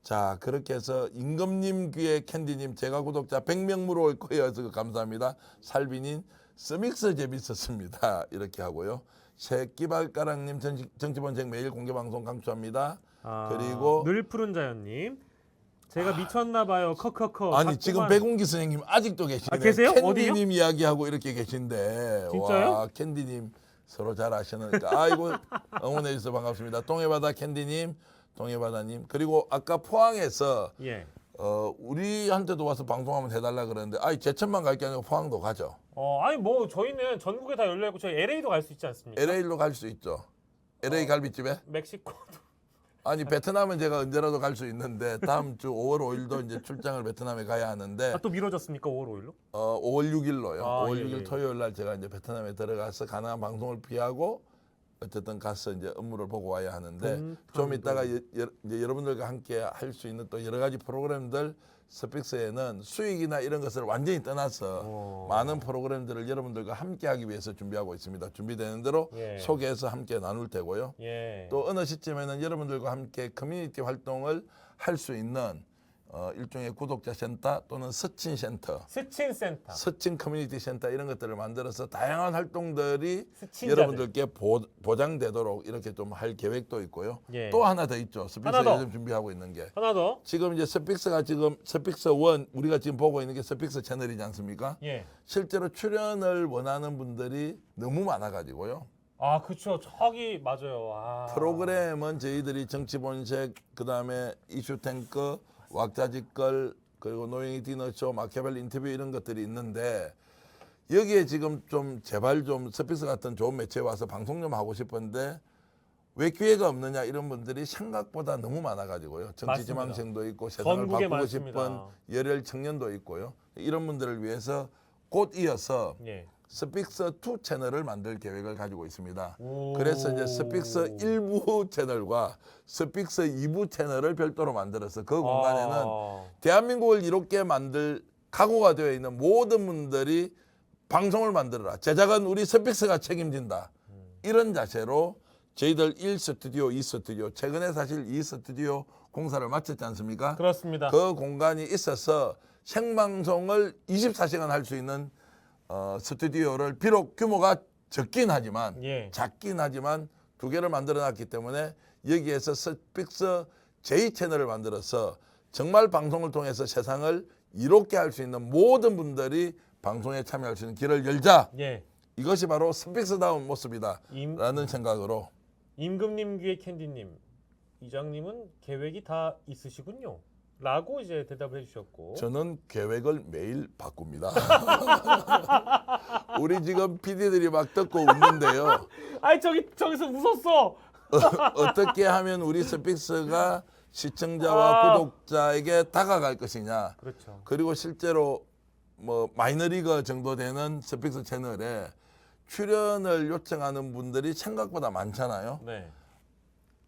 자 그렇게 해서 임금님 귀에 캔디님 제가 구독자 100명 물어올 거예요. 그래서 감사합니다. 살빈님 스믹스 재밌었습니다. 이렇게 하고요. 새끼발가락님 정치본색 매일 공개방송 강추합니다. 그리고 늘 푸른 자연님 제가 미쳤나 봐요. 커커커. 아니 지금 백운기 선생님 아직도 계시네. 계세요? 캔디님 이야기하고 이렇게 계신데 진짜요? 와 캔디님 서로 잘 아시니까 아이고 응원해 주셔서 반갑습니다. 동해바다 캔디님 동해바다님 그리고 아까 포항에서 예. 우리한테도 와서 방송 한번 해달라 그러는데 제천만 갈 게 아니고 포항도 가죠. 아니 뭐 저희는 전국에 다 열려 있고 저희 LA도 갈 수 있지 않습니까? LA로 갈 수 있죠. LA 갈비집에? 멕시코도. 아니 베트남은 제가 언제라도 갈 수 있는데 다음 주 5월 5일도 이제 출장을 베트남에 가야 하는데 또 미뤄졌습니까? 5월 5일로? 5월 6일로요. 5월 예, 6일 예. 토요일 날 제가 이제 베트남에 들어가서 가능한 방송을 피하고 어쨌든 가서 이제 업무를 보고 와야 하는데 좀 동탄도. 이따가 이제 여러분들과 함께 할 수 있는 또 여러 가지 프로그램들 스픽스에는 수익이나 이런 것을 완전히 떠나서 많은 프로그램들을 여러분들과 함께 하기 위해서 준비하고 있습니다. 준비되는 대로 예. 소개해서 함께 나눌 테고요. 예. 또 어느 시점에는 여러분들과 함께 커뮤니티 활동을 할 수 있는 일종의 구독자 센터 또는 서친 센터, 스친 센터. 서친 커뮤니티 센터 이런 것들을 만들어서 다양한 활동들이 스친자들. 여러분들께 보장되도록 이렇게 좀 할 계획도 있고요. 예. 또 하나 더 있죠. 스픽스 하나 더. 요즘 준비하고 있는 게 하나 더. 지금 이제 스픽스가 지금 스픽스 1 우리가 지금 보고 있는 게 스픽스 채널이지 않습니까? 예. 실제로 출연을 원하는 분들이 너무 많아가지고요. 아, 그렇죠. 저기 맞아요. 아. 프로그램은 저희들이 정치본색, 그다음에 이슈탱크, 왁자지껄, 그리고 노영희 디너쇼, 마키아벨리 인터뷰 이런 것들이 있는데 여기에 지금 좀 제발 좀 스픽스 같은 좋은 매체에 와서 방송 좀 하고 싶은데 왜 기회가 없느냐 이런 분들이 생각보다 너무 많아가지고요. 정치지망생도 있고 세상을 전국에 바꾸고 많습니다. 싶은 열혈 청년도 있고요. 이런 분들을 위해서 곧 이어서 예. 스픽스 2 채널을 만들 계획을 가지고 있습니다. 오. 그래서 이제 스픽스 1부 채널과 스픽스 2부 채널을 별도로 만들어서 그 공간에는 대한민국을 이롭게 만들 각오가 되어 있는 모든 분들이 방송을 만들어라. 제작은 우리 스픽스가 책임진다. 이런 자세로 저희들 1스튜디오, 2스튜디오, 최근에 사실 2스튜디오 공사를 마쳤지 않습니까? 그렇습니다. 그 공간이 있어서 생방송을 24시간 할 수 있는 스튜디오를 비록 규모가 적긴 하지만 예. 작긴 하지만 2개를 만들어 놨기 때문에 여기에서 스픽스 제2채널을 만들어서 정말 방송을 통해서 세상을 이롭게 할 수 있는 모든 분들이 방송에 참여할 수 있는 길을 열자. 예. 이것이 바로 스픽스다운 모습이다 라는 생각으로 임금님 귀의 캔디님, 이장님은 계획이 다 있으시군요. 라고 이제 대답을 해주셨고. 저는 계획을 매일 바꿉니다. 우리 지금 PD들이 막 듣고 웃는데요. 아이 저기서 웃었어. 어떻게 하면 우리 스픽스가 시청자와 구독자에게 다가갈 것이냐. 그렇죠. 그리고 실제로 뭐 마이너리그 정도 되는 스픽스 채널에 출연을 요청하는 분들이 생각보다 많잖아요. 네.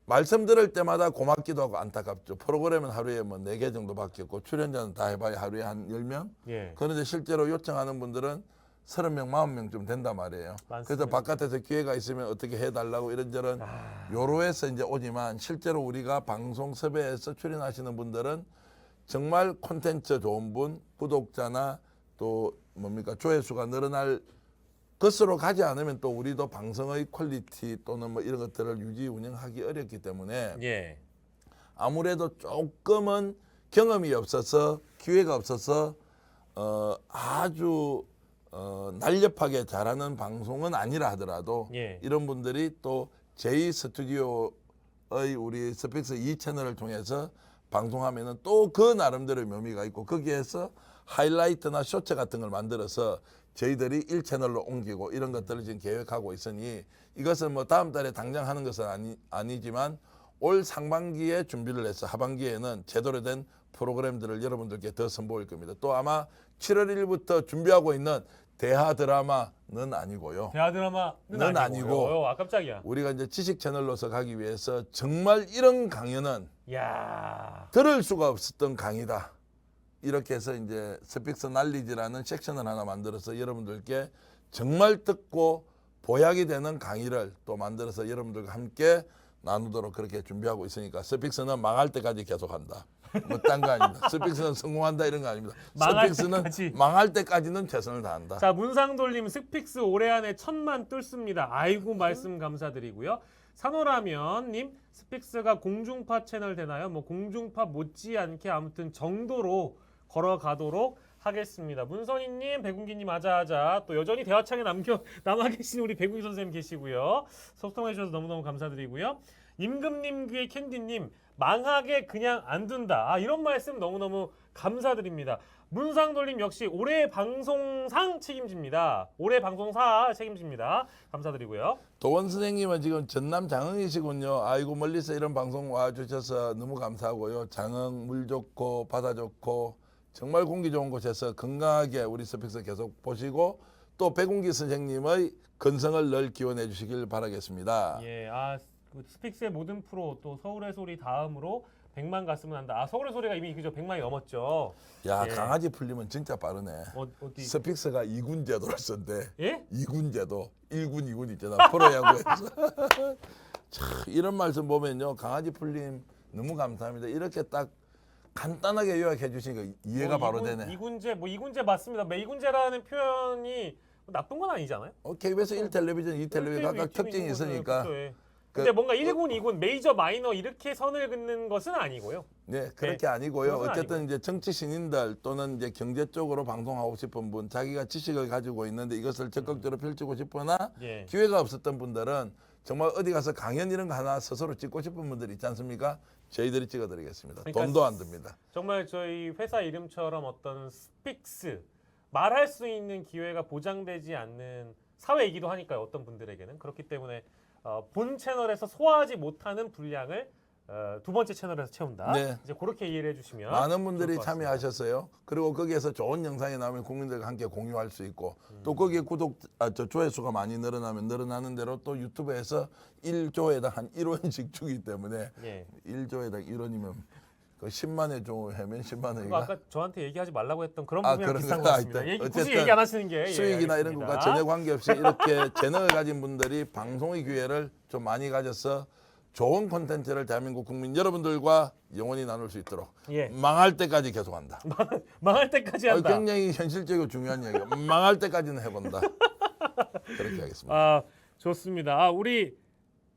말씀 들을 때마다 고맙기도 하고 안타깝죠. 프로그램은 하루에 뭐 4개 정도 바뀌었고 출연자는 다 해봐야 하루에 한 10명. 예. 그런데 실제로 요청하는 분들은 30명, 40명쯤 된단 말이에요. 많습니다. 그래서 바깥에서 기회가 있으면 어떻게 해달라고 이런저런 요로해서 이제 오지만 실제로 우리가 방송 섭외해서 출연하시는 분들은 정말 콘텐츠 좋은 분, 구독자나 또 뭡니까 조회수가 늘어날 것으로 가지 않으면 또 우리도 방송의 퀄리티 또는 뭐 이런 것들을 유지 운영하기 어렵기 때문에 예. 아무래도 조금은 경험이 없어서 기회가 없어서 아주 날렵하게 잘하는 방송은 아니라 하더라도 예. 이런 분들이 또 제2 스튜디오의 우리 스픽스 2 채널을 통해서 방송하면은 또 그 나름대로의 묘미가 있고 거기에서 하이라이트나 쇼츠 같은 걸 만들어서 저희들이 1채널로 옮기고 이런 것들을 지금 계획하고 있으니 이것은 뭐 다음 달에 당장 하는 것은 아니지만 올 상반기에 준비를 해서 하반기에는 제대로 된 프로그램들을 여러분들께 더 선보일 겁니다. 또 아마 7월 1일부터 준비하고 있는 대하 드라마는 아니고요. 대하 드라마는 아니고. 아 깜짝이야. 우리가 이제 지식 채널로서 가기 위해서 정말 이런 강연은 야. 들을 수가 없었던 강의다. 이렇게 해서 이제 스픽스 날리지라는 섹션을 하나 만들어서 여러분들께 정말 듣고 보약이 되는 강의를 또 만들어서 여러분들과 함께 나누도록 그렇게 준비하고 있으니까 스픽스는 망할 때까지 계속한다. 뭐 딴 거 아닙니다. 스픽스는 성공한다 이런 거 아닙니다. 망할 스픽스는 때까지. 망할 때까지는 최선을 다한다. 자 문상돌님 스픽스 올해 안에 1000만 뚫습니다. 아이고 말씀 감사드리고요. 산호라면님 스픽스가 공중파 채널 되나요? 뭐 공중파 못지않게 아무튼 정도로 걸어가도록 하겠습니다. 문선희님, 백운기님 아자아자 또 여전히 대화창에 남아 계신 우리 백운기 선생님 계시고요. 소통해 주셔서 너무너무 감사드리고요. 임금님 귀의 캔디님 망하게 그냥 안 둔다. 아, 이런 말씀 너무너무 감사드립니다. 문상돌님 역시 올해 방송상 책임집니다. 올해 방송사 책임집니다. 감사드리고요. 도원 선생님은 지금 전남 장흥이시군요. 아이고 멀리서 이런 방송 와주셔서 너무 감사하고요. 장흥 물 좋고 바다 좋고 정말 공기 좋은 곳에서 건강하게 우리 스픽스 계속 보시고 또 백운기 선생님의 건성을 늘 기원해 주시길 바라겠습니다. 예, 그 스픽스의 모든 프로 또 서울의 소리 다음으로 100만 갔으면 한다. 서울의 소리가 이미 그죠 100만이 넘었죠. 야, 예. 강아지 풀리면 진짜 빠르네. 어디? 스픽스가 2군 제도를 쓴대. 예? 2군 제도. 1군, 2군 있잖아. 프로야구에서. 참, 이런 말씀 보면요. 강아지 풀림 너무 감사합니다. 이렇게 딱 간단하게 요약해 주시니까 이해가 바로 되네. 이군제 맞습니다. 이군제라는 표현이 나쁜 건 아니잖아요. KBS 1텔레비전, 2텔레비전 각각 팀이 특징이 있는 거죠. 있으니까. 그렇죠, 예. 근데 뭔가 1군, 2군, 메이저, 마이너 이렇게 선을 긋는 것은 아니고요. 네, 그렇게 아니고요. 그건 어쨌든 아니고요. 이제 정치 신인들 또는 이제 경제 쪽으로 방송하고 싶은 분, 자기가 지식을 가지고 있는데 이것을 적극적으로 펼치고 싶으나 예. 기회가 없었던 분들은 정말 어디 가서 강연 이런 거 하나 스스로 찍고 싶은 분들 있지 않습니까? 저희들이 찍어드리겠습니다. 그러니까 돈도 안 듭니다. 정말 저희 회사 이름처럼 어떤 스픽스 말할 수 있는 기회가 보장되지 않는 사회이기도 하니까요. 어떤 분들에게는 그렇기 때문에 본 채널에서 소화하지 못하는 분량을 두 번째 채널에서 채운다. 네. 이제 그렇게 이해를 해주시면 많은 분들이 좋을 것 같습니다. 참여하셨어요. 그리고 거기에서 좋은 영상이 나오면 국민들과 함께 공유할 수 있고 또 거기에 조회수가 많이 늘어나면 늘어나는 대로 또 유튜브에서 1조에당 한 1원씩 주기 때문에 예. 1조에당 1원이면 그 10만에 좀 하면 10만 그거 원이가 아까 저한테 얘기하지 말라고 했던 그런 아, 부분이랑 그런 비슷한 거 것 같습니다. 하여튼 굳이 어쨌든 얘기 안 하시는 게 수익이나 예, 이런 것과 알겠습니다. 전혀 관계없이 이렇게 재능을 가진 분들이 방송의 기회를 좀 많이 가져서 좋은 콘텐츠를 대한민국 국민 여러분들과 영원히 나눌 수 있도록 예. 망할 때까지 계속한다. 망할 때까지 한다. 굉장히 현실적이고 중요한 얘기가 망할 때까지는 해본다. 그렇게 하겠습니다. 좋습니다. 우리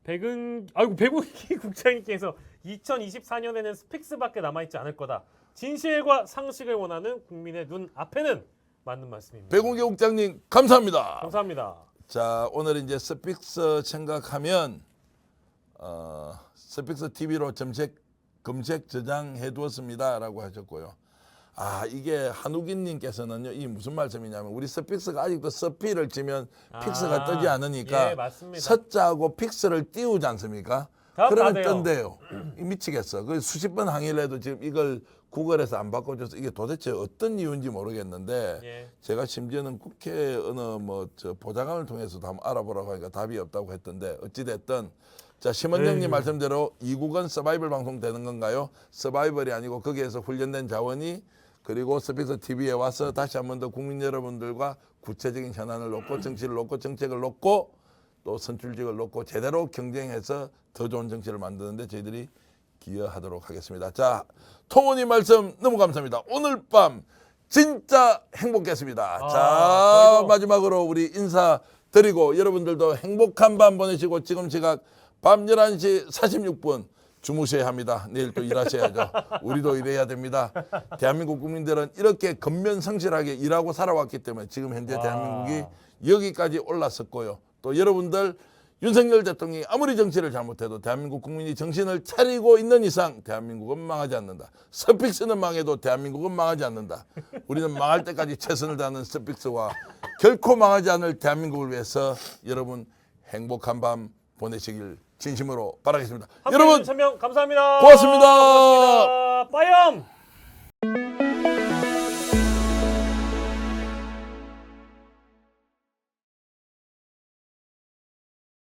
백운기 국장님께서 2024년에는 스픽스밖에 남아있지 않을 거다. 진실과 상식을 원하는 국민의 눈 앞에는 맞는 말씀입니다. 백운기 국장님 감사합니다. 감사합니다. 자, 오늘 이제 스픽스 생각하면 스픽스 TV로 검색 저장해 두었습니다라고 하셨고요. 이게 한우기님께서는요, 이 무슨 말씀이냐면 우리 스픽스가 아직도 서피를 치면 픽스가 뜨지 않으니까 예, 맞습니다. 서자하고 픽스를 띄우지 않습니까? 다 그러면 돼요. 뜬대요. 미치겠어. 그 수십 번 항의를 해도 지금 이걸 구글에서 안 바꿔줘서 이게 도대체 어떤 이유인지 모르겠는데 예. 제가 심지어는 국회 어느 보좌관을 통해서도 한번 알아보라고 하니까 답이 없다고 했던데 어찌됐든 자, 심원장님 말씀대로 이국은 서바이벌 방송 되는 건가요? 서바이벌이 아니고 거기에서 훈련된 자원이 그리고 스픽스 TV에 와서 다시 한 번 더 국민 여러분들과 구체적인 현안을 놓고 정치를 놓고 정책을 놓고 또 선출직을 놓고 제대로 경쟁해서 더 좋은 정치를 만드는데 저희들이 기여하도록 하겠습니다. 자, 통원님 말씀 너무 감사합니다. 오늘 밤 진짜 행복했습니다. 자, 저희도. 마지막으로 우리 인사드리고 여러분들도 행복한 밤 보내시고 지금 시각 밤 11시 46분 주무셔야 합니다. 내일 또 일하셔야죠. 우리도 일해야 됩니다. 대한민국 국민들은 이렇게 근면성실하게 일하고 살아왔기 때문에 지금 현재 대한민국이 여기까지 올랐었고요. 또 여러분들 윤석열 대통령이 아무리 정치를 잘못해도 대한민국 국민이 정신을 차리고 있는 이상 대한민국은 망하지 않는다. 스픽스는 망해도 대한민국은 망하지 않는다. 우리는 망할 때까지 최선을 다하는 스픽스와 결코 망하지 않을 대한민국을 위해서 여러분 행복한 밤 보내시길 진심으로 바라겠습니다. 여러분 참여 감사합니다. 고맙습니다. 고맙습니다. 빠염.